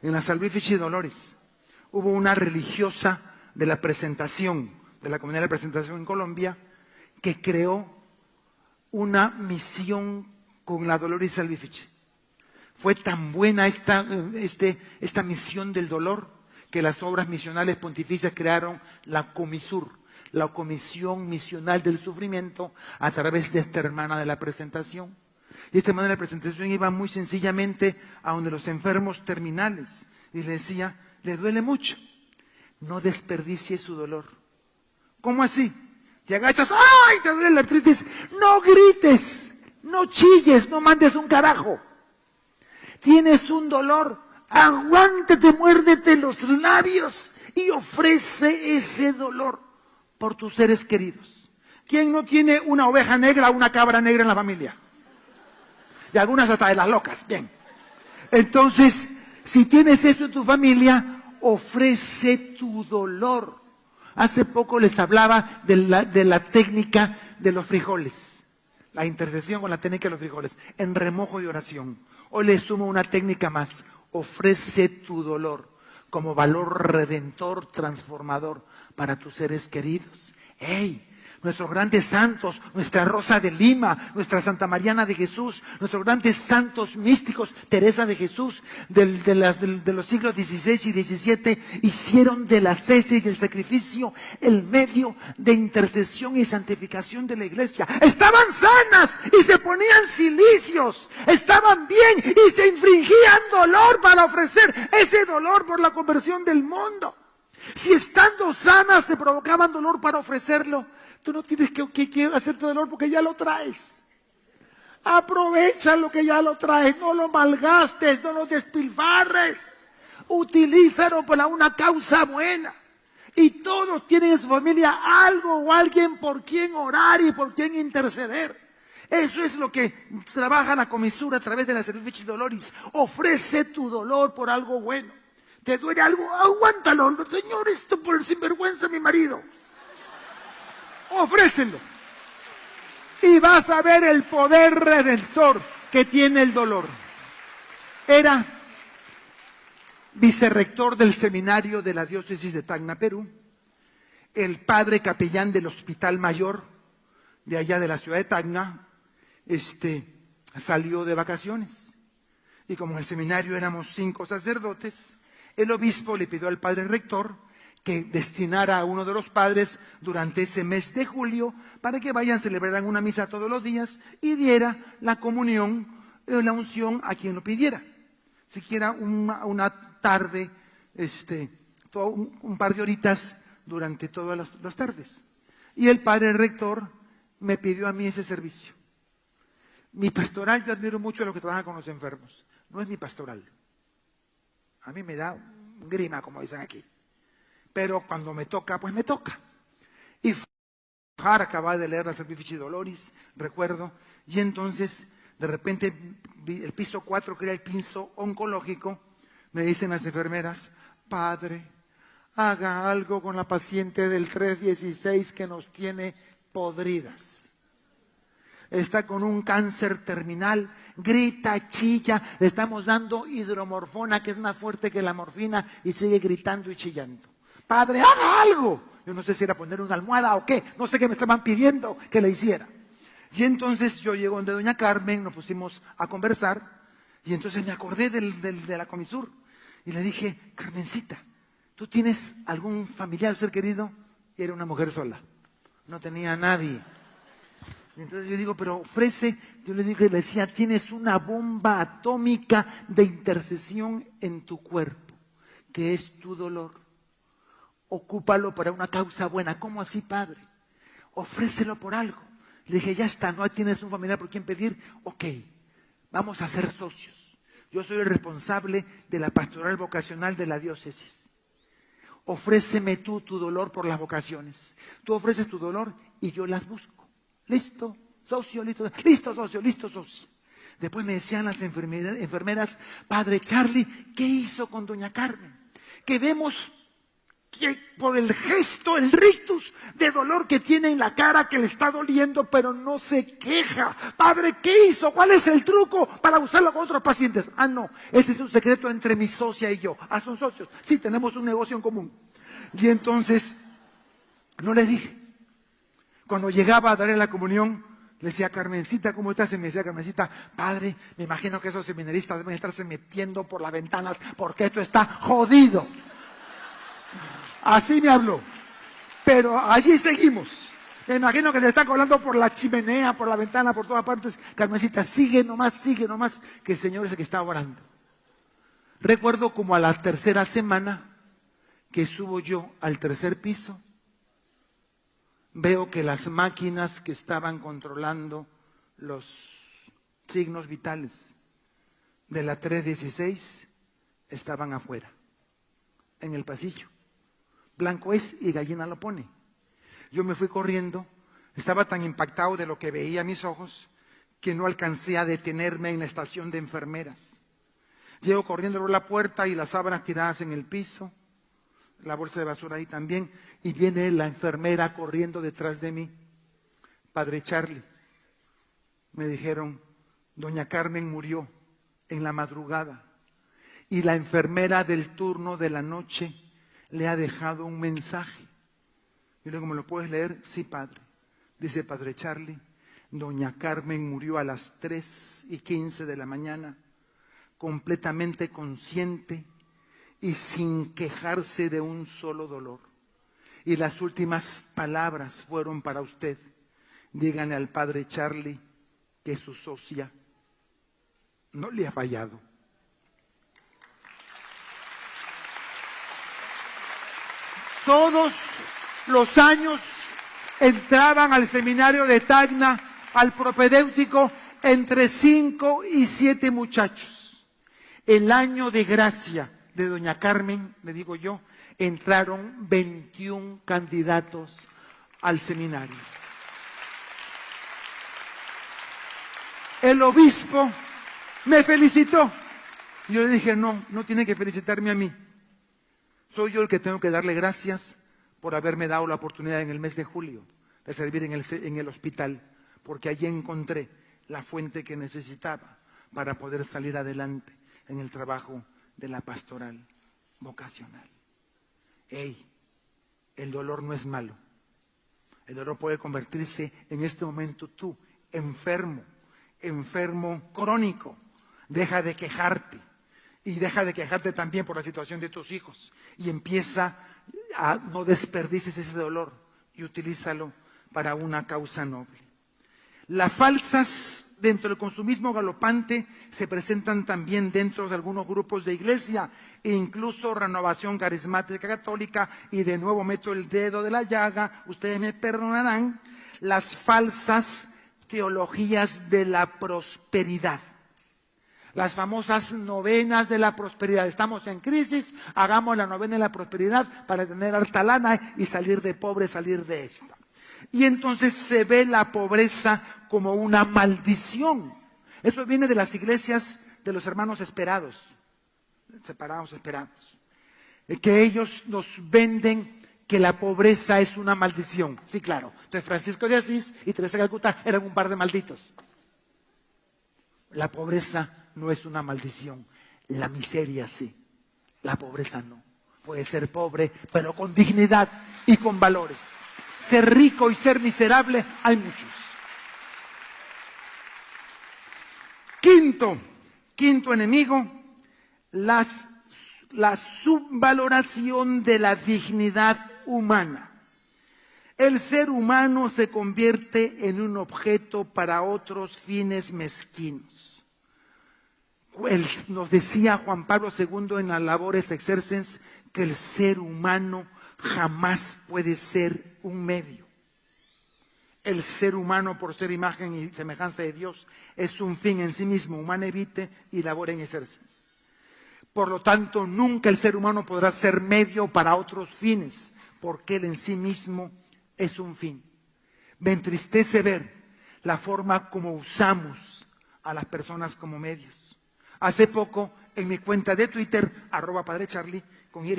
En la Salvifici Dolores hubo una religiosa de la presentación, de la comunidad de la presentación en Colombia, que creó una misión con la Doloris Salvifici. Fue tan buena esta misión del dolor que las obras misionales pontificias crearon la Comisur, la Comisión Misional del Sufrimiento, a través de esta hermana de la presentación. Y esta hermana de la presentación iba muy sencillamente a donde los enfermos terminales y le decía, le duele mucho, no desperdicie su dolor. ¿Cómo así? Te agachas, ¡ay! Te duele la artritis. No grites, no chilles, no mandes un carajo. Tienes un dolor, aguántate, muérdete los labios y ofrece ese dolor por tus seres queridos. ¿Quién no tiene una oveja negra o una cabra negra en la familia? Y algunas hasta de las locas, bien. Entonces, si tienes eso en tu familia, ofrece tu dolor. Hace poco les hablaba de la técnica de los frijoles, la intercesión con la técnica de los frijoles, en remojo de oración. Hoy le sumo una técnica más, ofrece tu dolor como valor redentor, transformador para tus seres queridos. ¡Ey! Nuestros grandes santos, nuestra Rosa de Lima, nuestra Santa Mariana de Jesús, nuestros grandes santos místicos, Teresa de Jesús, de los siglos XVI y XVII, hicieron de la ascesis y del sacrificio el medio de intercesión y santificación de la iglesia. Estaban sanas y se ponían cilicios, estaban bien y se infringían dolor para ofrecer ese dolor por la conversión del mundo. Si estando sanas se provocaban dolor para ofrecerlo, tú no tienes que hacerte dolor porque ya lo traes. Aprovecha lo que ya lo traes, no lo malgastes, no lo despilfarres. Utilízalo para una causa buena. Y todos tienen en su familia algo o alguien por quien orar y por quien interceder. Eso es lo que trabaja la comisura a través de la Salvifici Doloris. Ofrece tu dolor por algo bueno. ¿Te duele algo? Aguántalo. Señor, esto por el sinvergüenza mi marido. Ofrécelo. Y vas a ver el poder redentor que tiene el dolor. Era vicerrector del seminario de la diócesis de Tacna, Perú, el padre capellán del Hospital Mayor de allá de la ciudad de Tacna, salió de vacaciones. Y como en el seminario éramos 5 sacerdotes, el obispo le pidió al padre rector que destinara a uno de los padres durante ese mes de julio para que vayan, celebraran una misa todos los días y diera la comunión, la unción a quien lo pidiera. Siquiera una tarde, un par de horitas durante todas las tardes. Y el padre rector me pidió a mí ese servicio. Mi pastoral, yo admiro mucho a los que trabajan con los enfermos. No es mi pastoral. A mí me da grima, como dicen aquí. Pero cuando me toca, pues me toca. Y acababa de leer la Salvifici Doloris, recuerdo, y entonces de repente el piso 4, que era el piso oncológico, me dicen las enfermeras, padre, haga algo con la paciente del 316 que nos tiene podridas. Está con un cáncer terminal, grita, chilla, le estamos dando hidromorfona, que es más fuerte que la morfina, y sigue gritando y chillando. Padre, haga algo. Yo no sé si era poner una almohada o qué, no sé qué me estaban pidiendo que le hiciera. Y entonces yo llego donde doña Carmen, nos pusimos a conversar, y entonces me acordé de la comisur, y le dije, Carmencita, ¿tú tienes algún familiar, ser querido? Y era una mujer sola, no tenía a nadie. Y entonces yo digo, pero ofrece, yo le decía, tienes una bomba atómica de intercesión en tu cuerpo, que es tu dolor. Ocúpalo para una causa buena. ¿Cómo así, padre? Ofrécelo por algo. Le dije, ya está, no tienes un familiar por quien pedir. Ok, vamos a ser socios. Yo soy el responsable de la pastoral vocacional de la diócesis. Ofréceme tú tu dolor por las vocaciones. Tú ofreces tu dolor y yo las busco. ¿Listo, socio? Listo, socio, listo, socio. Después me decían las enfermeras, Padre Charlie, ¿qué hizo con doña Carmen? Que vemos que por el gesto, el rictus de dolor que tiene en la cara, que le está doliendo, pero no se queja. Padre, ¿qué hizo? ¿Cuál es el truco para usarlo con otros pacientes? Ah, no, ese es un secreto entre mi socia y yo. Ah, son socios. Sí, tenemos un negocio en común. Y entonces, no le dije. Cuando llegaba a darle la comunión, le decía, Carmencita, ¿cómo estás? Y me decía, Carmencita, Padre, me imagino que esos seminaristas deben estarse metiendo por las ventanas porque esto está jodido. Así me habló. Pero allí seguimos. Me imagino que le está colando por la chimenea, por la ventana, por todas partes. Carmencita, sigue nomás, que el Señor es el que está orando. Recuerdo como a la tercera semana que subo yo al tercer piso, veo que las máquinas que estaban controlando los signos vitales de la 316 estaban afuera, en el pasillo. Blanco es y gallina lo pone. Yo me fui corriendo, estaba tan impactado de lo que veía a mis ojos que no alcancé a detenerme en la estación de enfermeras. Llego corriendo por la puerta y las sábanas tiradas en el piso, la bolsa de basura ahí también, y viene la enfermera corriendo detrás de mí. Padre Charlie, me dijeron, doña Carmen murió en la madrugada y la enfermera del turno de la noche le ha dejado un mensaje. Y luego, ¿me lo puedes leer? Sí, padre. Dice, Padre Charlie, doña Carmen murió a las 3:15 de la mañana, completamente consciente y sin quejarse de un solo dolor. Y las últimas palabras fueron para usted. Díganle al Padre Charlie que su socia no le ha fallado. Todos los años entraban al seminario de Tacna, al propedéutico, entre 5 y 7 muchachos. El año de gracia de doña Carmen, le digo yo, entraron 21 candidatos al seminario. El obispo me felicitó. Yo le dije, no tiene que felicitarme a mí. Soy yo el que tengo que darle gracias por haberme dado la oportunidad en el mes de julio de servir en el hospital, porque allí encontré la fuente que necesitaba para poder salir adelante en el trabajo de la pastoral vocacional. El dolor no es malo. El dolor puede convertirse en este momento tú, enfermo crónico. Deja de quejarte. Y deja de quejarte también por la situación de tus hijos. Y empieza a no desperdicies ese dolor y utilízalo para una causa noble. Las falsas dentro del consumismo galopante se presentan también dentro de algunos grupos de iglesia, e incluso Renovación Carismática Católica, y de nuevo meto el dedo de la llaga, ustedes me perdonarán, las falsas teologías de la prosperidad. Las famosas novenas de la prosperidad. Estamos en crisis, hagamos la novena de la prosperidad para tener harta lana y salir de pobre, salir de esta. Y entonces se ve la pobreza como una maldición. Eso viene de las iglesias de los hermanos esperados, separados, esperados. Que ellos nos venden que la pobreza es una maldición. Sí, claro. Entonces Francisco de Asís y Teresa de Calcuta eran un par de malditos. La pobreza no es una maldición, la miseria sí, la pobreza no. Puede ser pobre, pero con dignidad y con valores. Ser rico y ser miserable, hay muchos. Quinto enemigo, la subvaloración de la dignidad humana. El ser humano se convierte en un objeto para otros fines mezquinos. Nos decía Juan Pablo II en las Labores Exercens que el ser humano jamás puede ser un medio. el ser humano, por ser imagen y semejanza de Dios, es un fin en sí mismo, humane vitae y labor in exercens. Por lo tanto, nunca el ser humano podrá ser medio para otros fines, porque él en sí mismo es un fin. Me entristece ver la forma como usamos a las personas como medios. Hace poco, en mi cuenta de Twitter, @padrecharlie, con Y,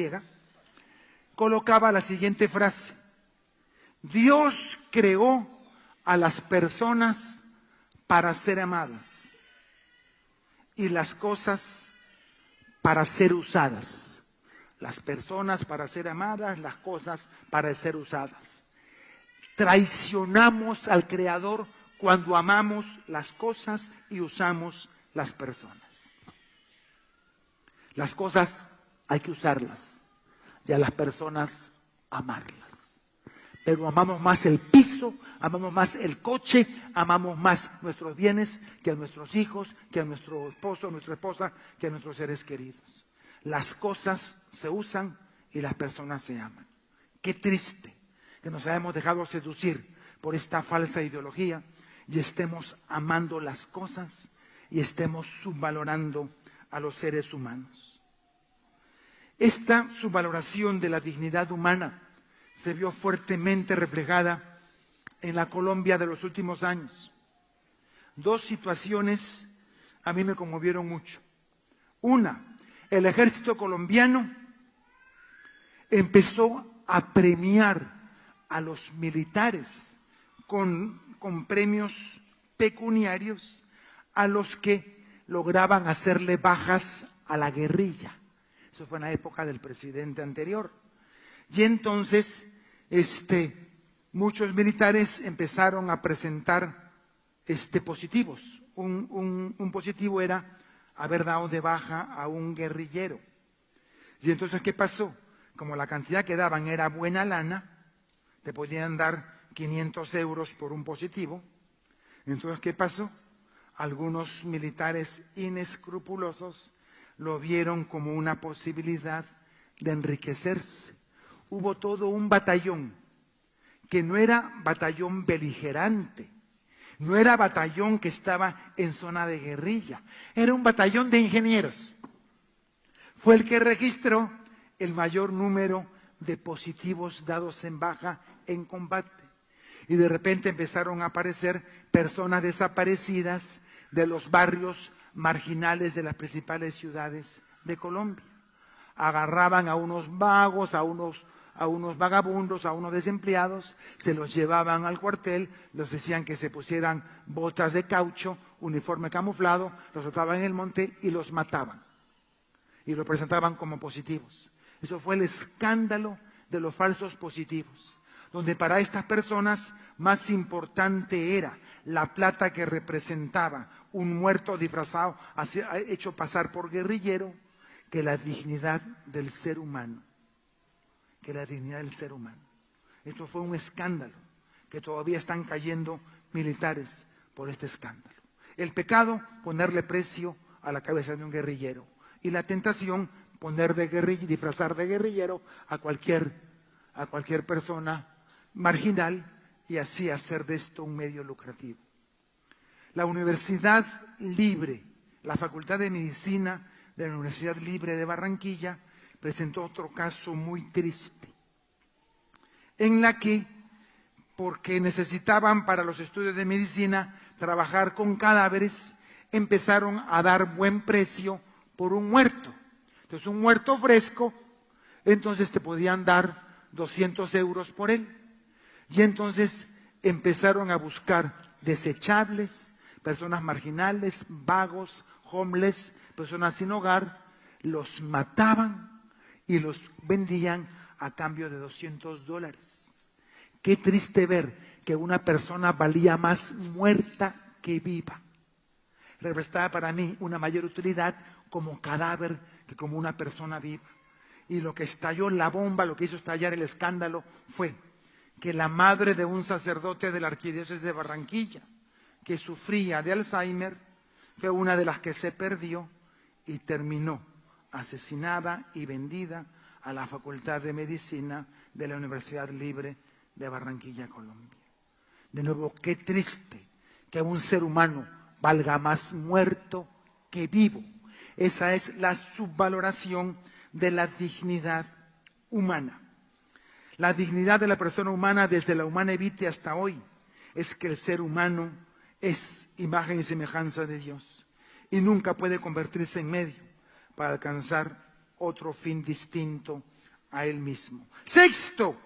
colocaba la siguiente frase: Dios creó a las personas para ser amadas y las cosas para ser usadas. Las personas para ser amadas, las cosas para ser usadas. Traicionamos al Creador cuando amamos las cosas y usamos las personas. Las cosas hay que usarlas y a las personas amarlas. Pero amamos más el piso, amamos más el coche, amamos más nuestros bienes que a nuestros hijos, que a nuestro esposo, nuestra esposa, que a nuestros seres queridos. Las cosas se usan y las personas se aman. Qué triste que nos hayamos dejado seducir por esta falsa ideología y estemos amando las cosas y estemos subvalorando a los seres humanos. Esta subvaloración de la dignidad humana se vio fuertemente reflejada en la Colombia de los últimos años. Dos situaciones a mí me conmovieron mucho. Una, el ejército colombiano empezó a premiar a los militares con premios pecuniarios a los que lograban hacerle bajas a la guerrilla. Eso fue en la época del presidente anterior. Y entonces, muchos militares empezaron a presentar positivos. Un positivo era haber dado de baja a un guerrillero. Y entonces, ¿qué pasó? Como la cantidad que daban era buena lana, te podían dar 500 euros por un positivo. Entonces, ¿qué pasó? Algunos militares inescrupulosos lo vieron como una posibilidad de enriquecerse. Hubo todo un batallón que no era batallón beligerante, no era batallón que estaba en zona de guerrilla, era un batallón de ingenieros. Fue el que registró el mayor número de positivos dados en baja en combate. Y de repente empezaron a aparecer personas desaparecidas de los barrios marginales de las principales ciudades de Colombia. Agarraban a unos vagos, a unos vagabundos, a unos desempleados, se los llevaban al cuartel, los decían que se pusieran botas de caucho, uniforme camuflado, los soltaban en el monte y los mataban. Y lo presentaban como positivos. Eso fue el escándalo de los falsos positivos, donde para estas personas más importante era la plata que representaba un muerto disfrazado, hecho pasar por guerrillero, que la dignidad del ser humano. Que la dignidad del ser humano. Esto fue un escándalo, que todavía están cayendo militares por este escándalo. El pecado, ponerle precio a la cabeza de un guerrillero. Y la tentación, disfrazar de guerrillero a cualquier persona marginal y así hacer de esto un medio lucrativo. La Universidad Libre, la Facultad de Medicina de la Universidad Libre de Barranquilla, presentó otro caso muy triste, en la que, porque necesitaban para los estudios de medicina trabajar con cadáveres, empezaron a dar buen precio por un muerto. Entonces, un muerto fresco, entonces te podían dar 200 euros por él. Y entonces empezaron a buscar desechables, personas marginales, vagos, homeless, personas sin hogar, los mataban y los vendían a cambio de $200. Qué triste ver que una persona valía más muerta que viva. Representaba para mí una mayor utilidad como cadáver que como una persona viva. Y lo que estalló la bomba, lo que hizo estallar el escándalo fue que la madre de un sacerdote de la arquidiócesis de Barranquilla, que sufría de Alzheimer, fue una de las que se perdió y terminó asesinada y vendida a la Facultad de Medicina de la Universidad Libre de Barranquilla, Colombia. De nuevo, qué triste que un ser humano valga más muerto que vivo. Esa es la subvaloración de la dignidad humana. La dignidad de la persona humana desde la humana evite hasta hoy es que el ser humano es imagen y semejanza de Dios y nunca puede convertirse en medio para alcanzar otro fin distinto a él mismo. Sexto,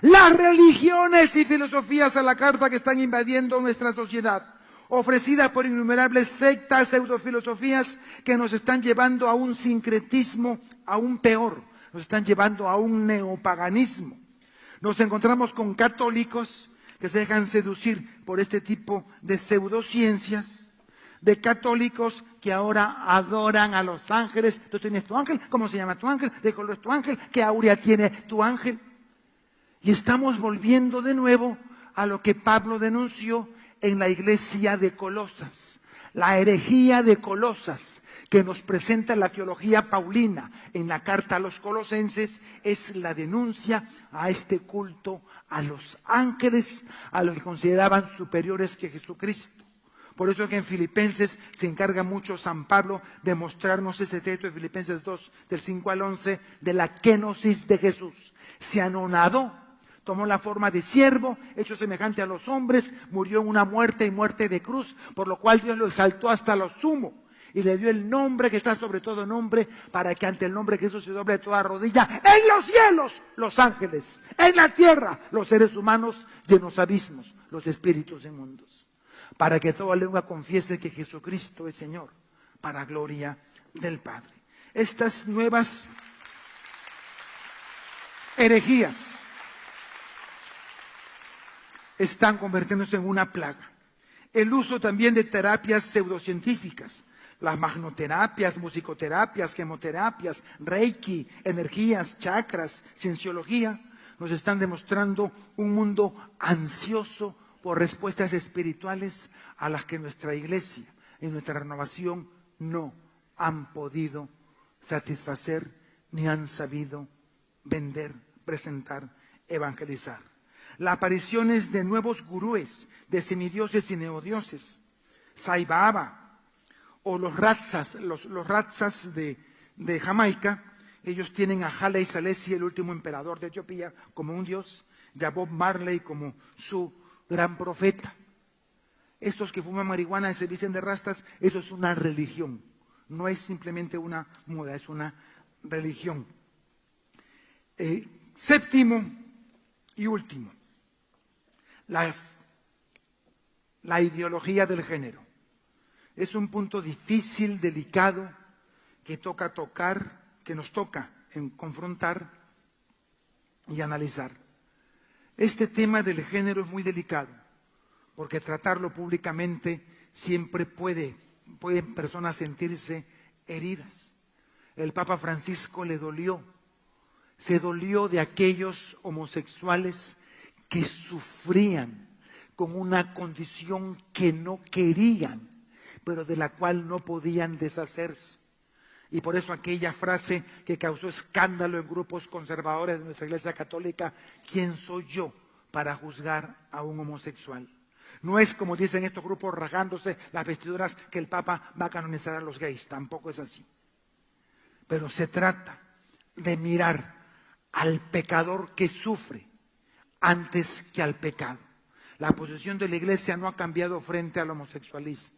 las religiones y filosofías a la carta que están invadiendo nuestra sociedad, ofrecidas por innumerables sectas, pseudofilosofías que nos están llevando a un sincretismo aún peor, nos están llevando a un neopaganismo. Nos encontramos con católicos que se dejan seducir por este tipo de pseudociencias, de católicos que ahora adoran a los ángeles. ¿Tú tienes tu ángel? ¿Cómo se llama tu ángel? ¿De color es tu ángel? ¿Qué aurea tiene tu ángel? Y estamos volviendo de nuevo a lo que Pablo denunció en la iglesia de Colosas, la herejía de Colosas, que nos presenta la teología paulina en la carta a los colosenses, es la denuncia a este culto a los ángeles, a los que consideraban superiores que Jesucristo. Por eso es que en Filipenses se encarga mucho San Pablo de mostrarnos este texto de Filipenses 2, del 5 al 11, de la kenosis de Jesús. Se anonadó, tomó la forma de siervo, hecho semejante a los hombres, murió en una muerte y muerte de cruz, por lo cual Dios lo exaltó hasta lo sumo y le dio el nombre que está sobre todo nombre, para que ante el nombre de Jesús se doble toda rodilla, en los cielos los ángeles, en la tierra los seres humanos y en los abismos los espíritus inmundos, para que toda lengua confiese que Jesucristo es Señor, para gloria del Padre. Estas nuevas herejías están convirtiéndose en una plaga. El uso también de terapias pseudocientíficas, las magnoterapias, musicoterapias, quimioterapias, reiki, energías, chakras, cienciología, nos están demostrando un mundo ansioso por respuestas espirituales a las que nuestra iglesia y nuestra renovación no han podido satisfacer ni han sabido vender, presentar, evangelizar. Las apariciones de nuevos gurúes, de semidioses y neodioses, Sai Baba, o los Ratsas, los Ratsas de Jamaica, ellos tienen a Haile Selassie, el último emperador de Etiopía, como un dios, y a Bob Marley como su gran profeta. Estos que fuman marihuana y se visten de rastas, eso es una religión, no es simplemente una moda, es una religión. Séptimo y último, la ideología del género. Es un punto difícil, delicado, que nos toca confrontar y analizar. Este tema del género es muy delicado, porque tratarlo públicamente siempre pueden personas sentirse heridas. El Papa Francisco se dolió de aquellos homosexuales que sufrían con una condición que no querían, pero de la cual no podían deshacerse. Y por eso aquella frase que causó escándalo en grupos conservadores de nuestra Iglesia Católica, ¿quién soy yo para juzgar a un homosexual? No es como dicen estos grupos rasgándose las vestiduras que el Papa va a canonizar a los gays, tampoco es así. Pero se trata de mirar al pecador que sufre antes que al pecado. La posición de la Iglesia no ha cambiado frente al homosexualismo.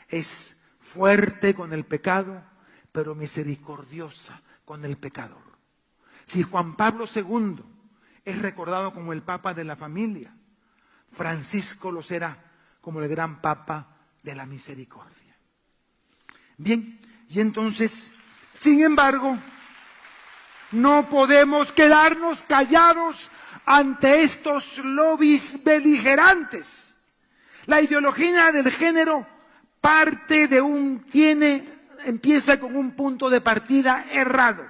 Es fuerte con el pecado, pero misericordiosa con el pecador. Si Juan Pablo II es recordado como el Papa de la familia, Francisco lo será como el gran Papa de la misericordia. Bien, y entonces, sin embargo, no podemos quedarnos callados ante estos lobbies beligerantes. La ideología del género empieza con un punto de partida errado.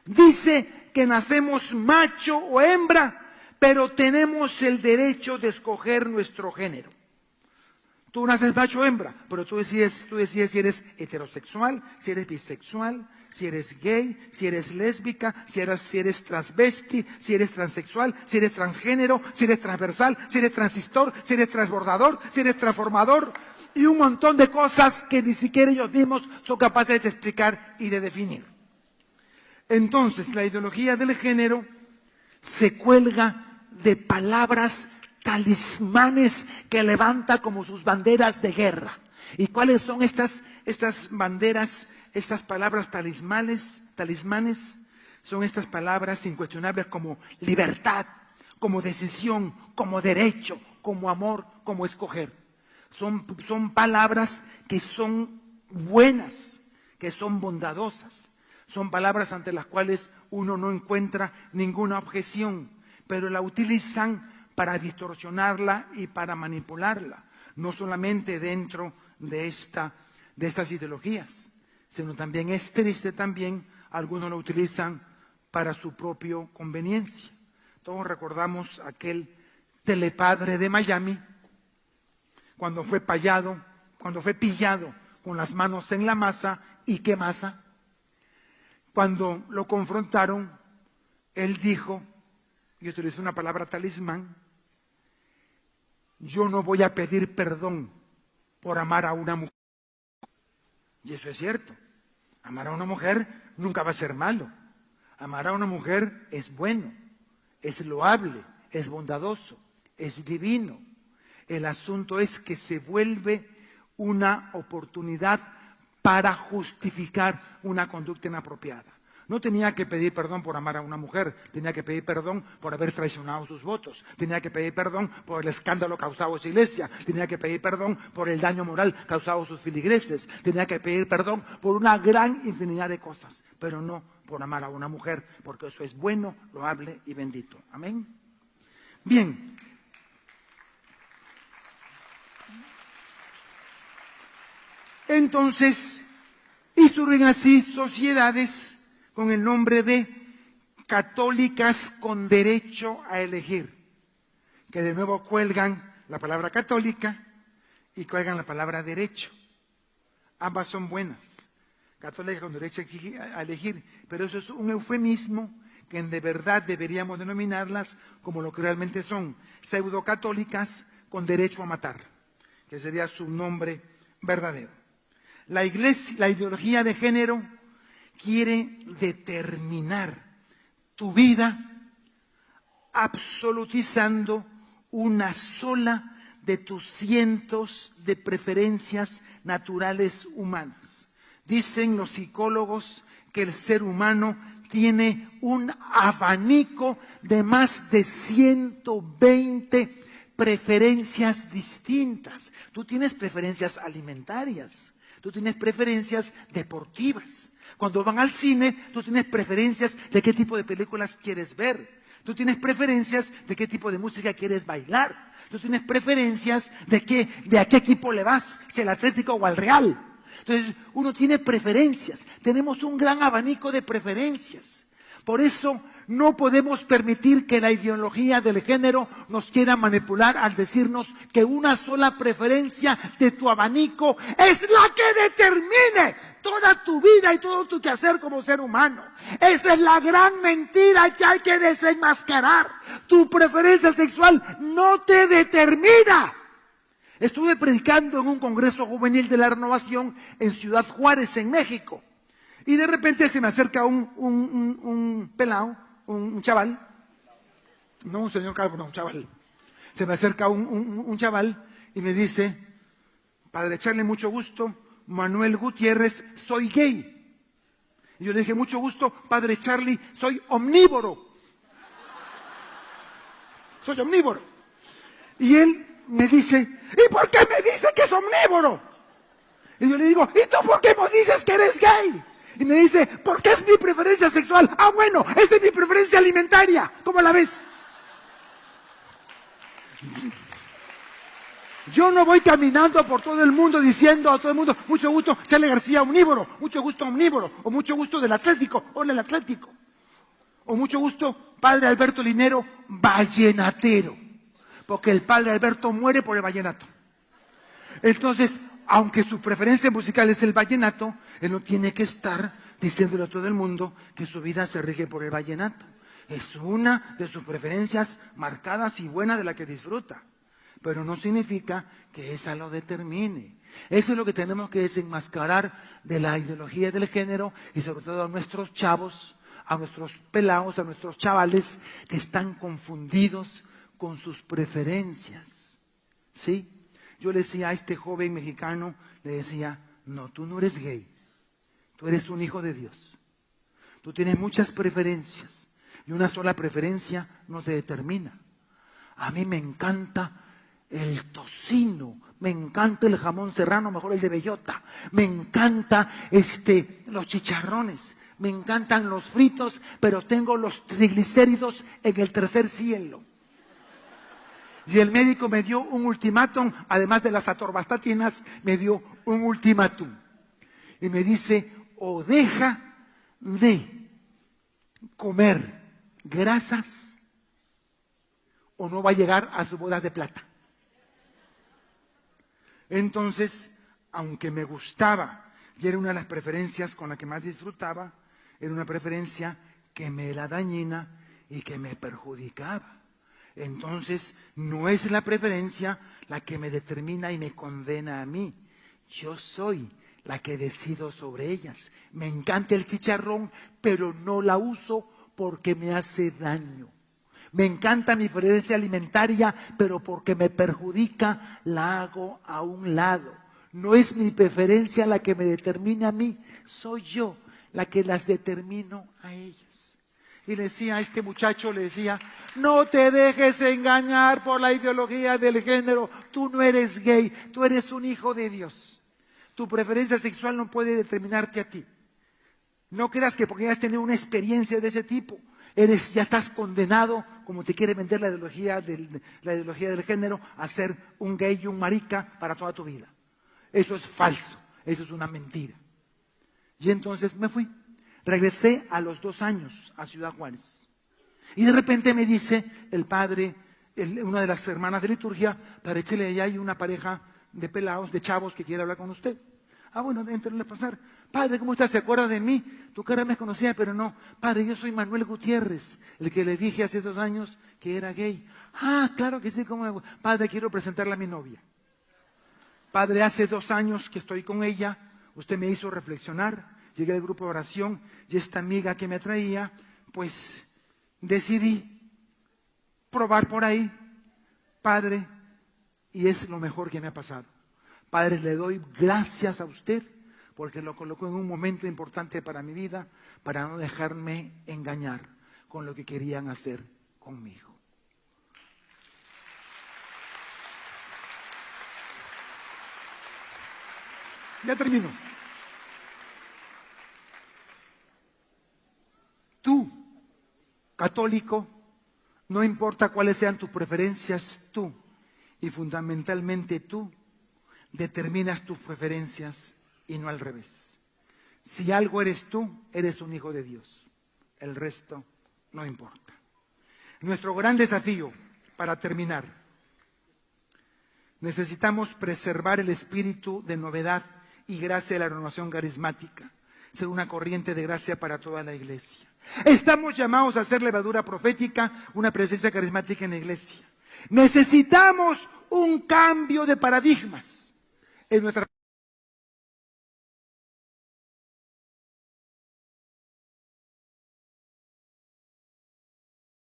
Dice que nacemos macho o hembra, pero tenemos el derecho de escoger nuestro género. Tú naces macho o hembra, pero tú decides si eres heterosexual, si eres bisexual, si eres gay, si eres lésbica, si eres transvesti, si eres transexual, si eres transgénero, si eres transversal, si eres transistor, si eres transbordador, si eres transformador, y un montón de cosas que ni siquiera ellos mismos son capaces de explicar y de definir. Entonces, la ideología del género se cuelga de palabras talismanes que levanta como sus banderas de guerra. ¿Y cuáles son estas banderas, estas palabras talismanes? Son estas palabras incuestionables como libertad, como decisión, como derecho, como amor, como escoger. Son palabras que son buenas, que son bondadosas. Son palabras ante las cuales uno no encuentra ninguna objeción, pero la utilizan para distorsionarla y para manipularla, no solamente dentro de estas ideologías, sino también es triste también, algunos lo utilizan para su propia conveniencia. Todos recordamos aquel telepadre de Miami, cuando fue pillado con las manos en la masa. ¿Y qué masa? Cuando lo confrontaron, él dijo, y utilizó una palabra talismán: yo no voy a pedir perdón por amar a una mujer. Y eso es cierto. Amar a una mujer nunca va a ser malo. Amar a una mujer es bueno, es loable, es bondadoso, es divino. El asunto es que se vuelve una oportunidad para justificar una conducta inapropiada. No tenía que pedir perdón por amar a una mujer, tenía que pedir perdón por haber traicionado sus votos, tenía que pedir perdón por el escándalo causado a su iglesia, tenía que pedir perdón por el daño moral causado a sus feligreses, tenía que pedir perdón por una gran infinidad de cosas, pero no por amar a una mujer, porque eso es bueno, loable y bendito. Amén. Bien. Entonces, y surgen así sociedades con el nombre de católicas con derecho a elegir, que de nuevo cuelgan la palabra católica y cuelgan la palabra derecho. Ambas son buenas, católicas con derecho a elegir, pero eso es un eufemismo que de verdad deberíamos denominarlas como lo que realmente son, pseudocatólicas con derecho a matar, que sería su nombre verdadero. La ideología de género quiere determinar tu vida absolutizando una sola de tus cientos de preferencias naturales humanas. Dicen los psicólogos que el ser humano tiene un abanico de más de 120 preferencias distintas. Tú tienes preferencias alimentarias, tú tienes preferencias deportivas. Cuando van al cine, tú tienes preferencias de qué tipo de películas quieres ver. Tú tienes preferencias de qué tipo de música quieres bailar. Tú tienes preferencias de a qué equipo le vas, si al Atlético o al Real. Entonces, uno tiene preferencias. Tenemos un gran abanico de preferencias. Por eso, no podemos permitir que la ideología del género nos quiera manipular al decirnos que una sola preferencia de tu abanico es la que determine toda tu vida y todo tu quehacer como ser humano. Esa es la gran mentira que hay que desenmascarar. Tu preferencia sexual no te determina. Estuve predicando en un congreso juvenil de la Renovación en Ciudad Juárez, en México. Y de repente se me acerca un pelao, un chaval. No un señor calvo, no, un chaval. Se me acerca un chaval y me dice: Padre Charlie, mucho gusto. Manuel Gutiérrez, soy gay. Y yo le dije: mucho gusto, Padre Charlie, soy omnívoro. Soy omnívoro. Y él me dice: ¿y por qué me dice que es omnívoro? Y yo le digo: ¿y tú por qué me dices que eres gay? Y me dice: porque es mi preferencia sexual. Ah, bueno, esta es mi preferencia alimentaria. ¿Cómo la ves? Yo no voy caminando por todo el mundo diciendo a todo el mundo: mucho gusto, Charlie García, omnívoro, mucho gusto, omnívoro, o mucho gusto del Atlético, hola el Atlético, o mucho gusto, Padre Alberto Linero, vallenatero, porque el Padre Alberto muere por el vallenato. Entonces, aunque su preferencia musical es el vallenato, él no tiene que estar diciéndole a todo el mundo que su vida se rige por el vallenato. Es una de sus preferencias marcadas y buenas de la que disfruta. Pero no significa que esa lo determine. Eso es lo que tenemos que desenmascarar de la ideología del género y sobre todo a nuestros chavos, a nuestros pelados, a nuestros chavales que están confundidos con sus preferencias. ¿Sí? Yo le decía a este joven mexicano, le decía, no, tú no eres gay, tú eres un hijo de Dios. Tú tienes muchas preferencias y una sola preferencia no te determina. A mí me encanta el tocino, me encanta el jamón serrano, mejor el de bellota, me encanta los chicharrones, me encantan los fritos, pero tengo los triglicéridos en el tercer cielo. Y el médico me dio un ultimátum, además de las atorvastatinas, me dio un ultimátum. Y me dice, o deja de comer grasas, o no va a llegar a su boda de plata. Entonces, aunque me gustaba, y era una de las preferencias con la que más disfrutaba, era una preferencia que me era dañina y que me perjudicaba. Entonces, no es la preferencia la que me determina y me condena a mí. Yo soy la que decido sobre ellas. Me encanta el chicharrón, pero no la uso porque me hace daño. Me encanta mi preferencia alimentaria, pero porque me perjudica, la hago a un lado. No es mi preferencia la que me determina a mí, soy yo la que las determino a ellas. Y le decía a este muchacho, le decía, no te dejes engañar por la ideología del género, tú no eres gay, tú eres un hijo de Dios. Tu preferencia sexual no puede determinarte a ti. No creas que porque hayas tenido una experiencia de ese tipo, ya estás condenado, como te quiere vender la ideología del género, a ser un gay y un marica para toda tu vida. Eso es falso, eso es una mentira. Y entonces me fui. Regresé a los 2 años a Ciudad Juárez. Y de repente me dice el padre, una de las hermanas de liturgia, padre Chile, allá hay una pareja de pelados, de chavos que quiere hablar con usted. Ah, bueno, déjenle pasar. Padre, ¿cómo está? ¿Se acuerda de mí? Tu cara me conocía, pero no. Padre, yo soy Manuel Gutiérrez, el que le dije hace 2 años que era gay. Ah, claro que sí, ¿cómo? Padre, quiero presentarla a mi novia. Padre, hace 2 años que estoy con ella, usted me hizo reflexionar, llegué al grupo de oración y esta amiga que me atraía, pues decidí probar por ahí, Padre, y es lo mejor que me ha pasado. Padre, le doy gracias a usted porque lo colocó en un momento importante para mi vida, para no dejarme engañar con lo que querían hacer conmigo. Ya termino. Tú, católico, no importa cuáles sean tus preferencias, tú, y fundamentalmente tú, determinas tus preferencias y no al revés. Si algo eres tú, eres un hijo de Dios. El resto no importa. Nuestro gran desafío, para terminar, necesitamos preservar el espíritu de novedad y gracia de la renovación carismática, ser una corriente de gracia para toda la iglesia. Estamos llamados a hacer levadura profética, una presencia carismática en la iglesia. Necesitamos un cambio de paradigmas en nuestra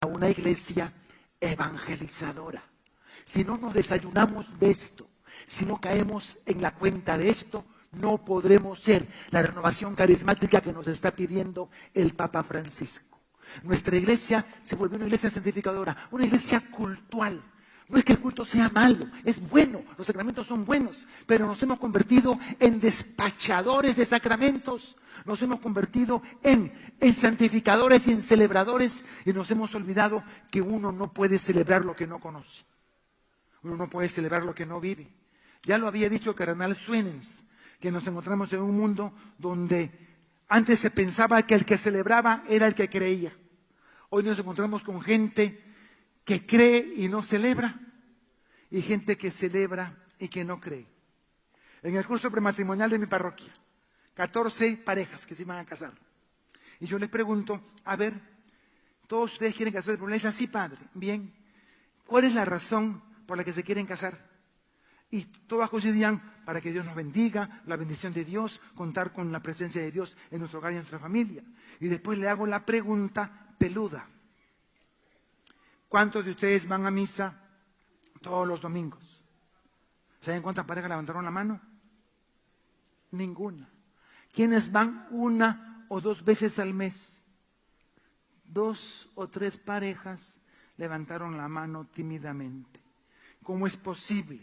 una iglesia evangelizadora. Si no nos desayunamos de esto, si no caemos en la cuenta de esto, no podremos ser la renovación carismática que nos está pidiendo el Papa Francisco. Nuestra iglesia se volvió una iglesia santificadora, una iglesia cultual. No es que el culto sea malo, es bueno, los sacramentos son buenos, pero nos hemos convertido en despachadores de sacramentos, nos hemos convertido en santificadores y en celebradores y nos hemos olvidado que uno no puede celebrar lo que no conoce, uno no puede celebrar lo que no vive. Ya lo había dicho el cardenal Suenens, que nos encontramos en un mundo donde antes se pensaba que el que celebraba era el que creía. Hoy nos encontramos con gente que cree y no celebra, y gente que celebra y que no cree. en el curso prematrimonial de mi parroquia, 14 parejas que se iban a casar. Y yo les pregunto, a ver, ¿todos ustedes quieren casarse? Pero le dicen, sí, padre, bien. ¿Cuál es la razón por la que se quieren casar? Y todas coincidían para que Dios nos bendiga, la bendición de Dios, contar con la presencia de Dios en nuestro hogar y en nuestra familia. Y después le hago la pregunta peluda. ¿Cuántos de ustedes van a misa todos los domingos? ¿Saben cuántas parejas levantaron la mano? Ninguna. ¿Quiénes van 1 o 2 veces al mes? 2 o 3 parejas levantaron la mano tímidamente. ¿Cómo es posible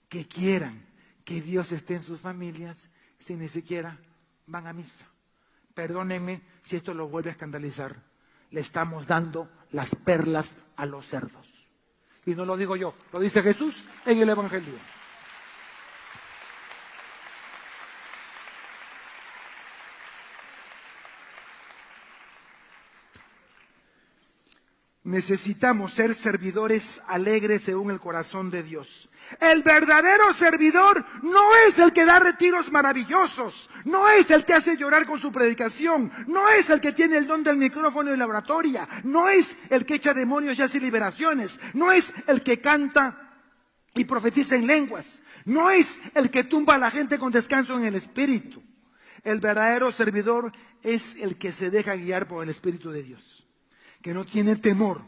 que quieran que Dios esté en sus familias si ni siquiera van a misa? Perdónenme si esto lo vuelve a escandalizar. Le estamos dando las perlas a los cerdos. Y no lo digo yo, lo dice Jesús en el Evangelio. Necesitamos ser servidores alegres según el corazón de Dios. El verdadero servidor no es el que da retiros maravillosos, no es el que hace llorar con su predicación, no es el que tiene el don del micrófono y la oratoria, no es el que echa demonios y hace liberaciones, no es el que canta y profetiza en lenguas, no es el que tumba a la gente con descanso en el Espíritu. El verdadero servidor es el que se deja guiar por el Espíritu de Dios, que no tiene temor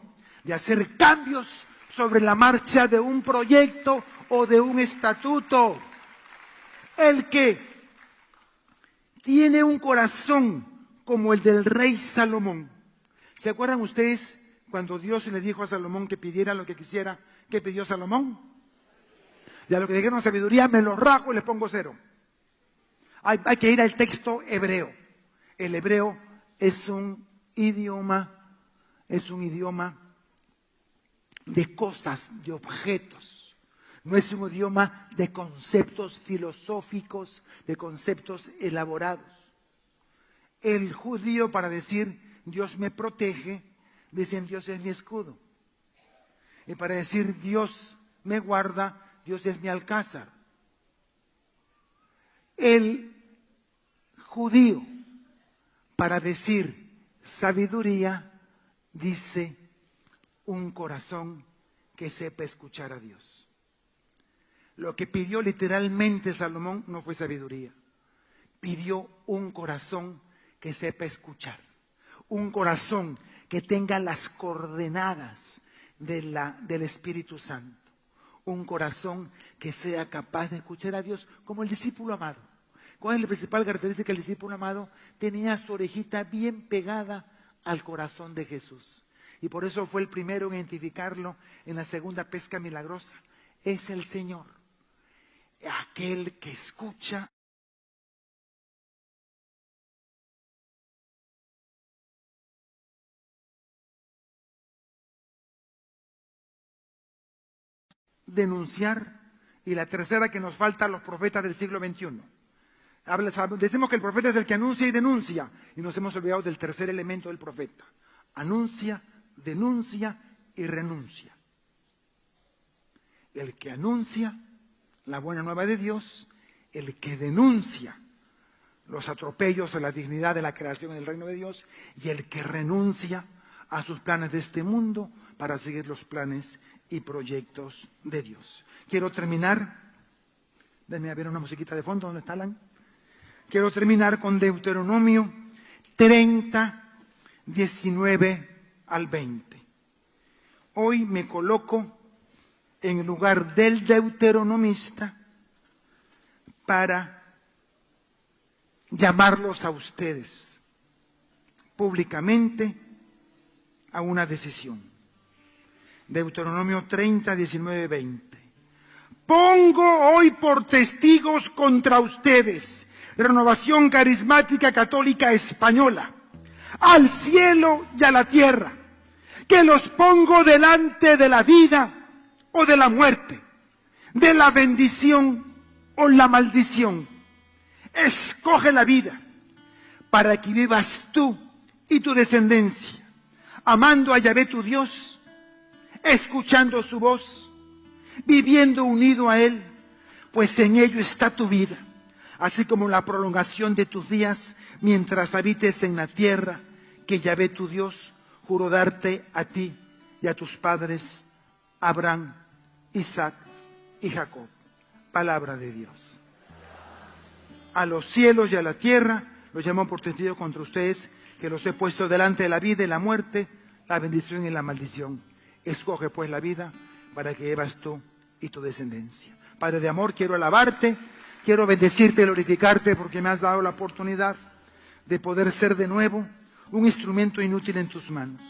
de hacer cambios sobre la marcha de un proyecto o de un estatuto. El que tiene un corazón como el del rey Salomón. ¿Se acuerdan ustedes cuando Dios le dijo a Salomón que pidiera lo que quisiera? ¿Qué pidió Salomón? Y a lo que dijeron sabiduría me lo rajo y le pongo 0. Hay que ir al texto hebreo. El hebreo es un idioma de cosas, de objetos. No es un idioma de conceptos filosóficos, de conceptos elaborados. El judío, para decir Dios me protege, dicen Dios es mi escudo. Y para decir Dios me guarda, Dios es mi alcázar. El judío, para decir sabiduría, dice un corazón que sepa escuchar a Dios. Lo que pidió literalmente Salomón no fue sabiduría. Pidió un corazón que sepa escuchar. Un corazón que tenga las coordenadas del Espíritu Santo. Un corazón que sea capaz de escuchar a Dios como el discípulo amado. ¿Cuál es la principal característica del discípulo amado? Tenía su orejita bien pegada al corazón de Jesús. Y por eso fue el primero en identificarlo en la segunda pesca milagrosa. Es el Señor, aquel que escucha. Denunciar. Y la tercera que nos falta, los profetas del siglo XXI. Decimos que el profeta es el que anuncia y denuncia. Y nos hemos olvidado del tercer elemento del profeta. Anuncia, denuncia y renuncia. El que anuncia la buena nueva de Dios, el que denuncia los atropellos a la dignidad de la creación en el reino de Dios y el que renuncia a sus planes de este mundo para seguir los planes y proyectos de Dios. Quiero terminar, denme a ver una musiquita de fondo, ¿dónde está Alan? Quiero terminar con Deuteronomio 30, 19 al 20. Hoy me coloco en el lugar del deuteronomista para llamarlos a ustedes públicamente a una decisión. Deuteronomio 30, 19, 20. Pongo hoy por testigos contra ustedes, Renovación Carismática Católica Española, al cielo y a la tierra, que los pongo delante de la vida o de la muerte, de la bendición o la maldición. Escoge la vida para que vivas tú y tu descendencia, amando a Yahvé tu Dios, escuchando su voz, viviendo unido a Él, pues en ello está tu vida, así como la prolongación de tus días mientras habites en la tierra que Yahvé tu Dios juró darte a ti y a tus padres, Abraham, Isaac y Jacob. Palabra de Dios. A los cielos y a la tierra los llamo por testigo contra ustedes, que los he puesto delante de la vida y la muerte, la bendición y la maldición. Escoge pues la vida para que llevas tú y tu descendencia. Padre de amor, quiero alabarte, quiero bendecirte y glorificarte porque me has dado la oportunidad de poder ser de nuevo un instrumento inútil en tus manos.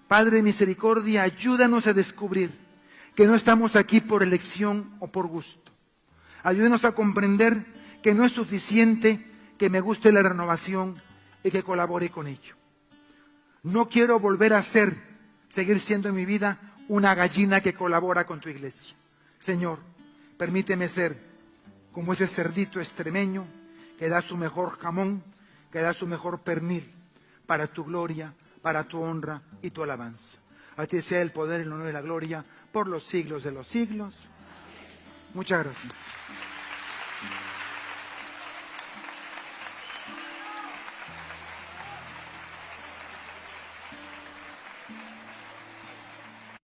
Padre de misericordia, ayúdanos a descubrir que no estamos aquí por elección o por gusto. Ayúdanos a comprender que no es suficiente que me guste la renovación y que colabore con ello. No quiero volver a seguir siendo en mi vida una gallina que colabora con tu iglesia. Señor, permíteme ser como ese cerdito extremeño que da su mejor jamón, que da su mejor pernil para tu gloria, para tu honra y tu alabanza. A ti sea el poder, el honor y la gloria por los siglos de los siglos. Muchas gracias.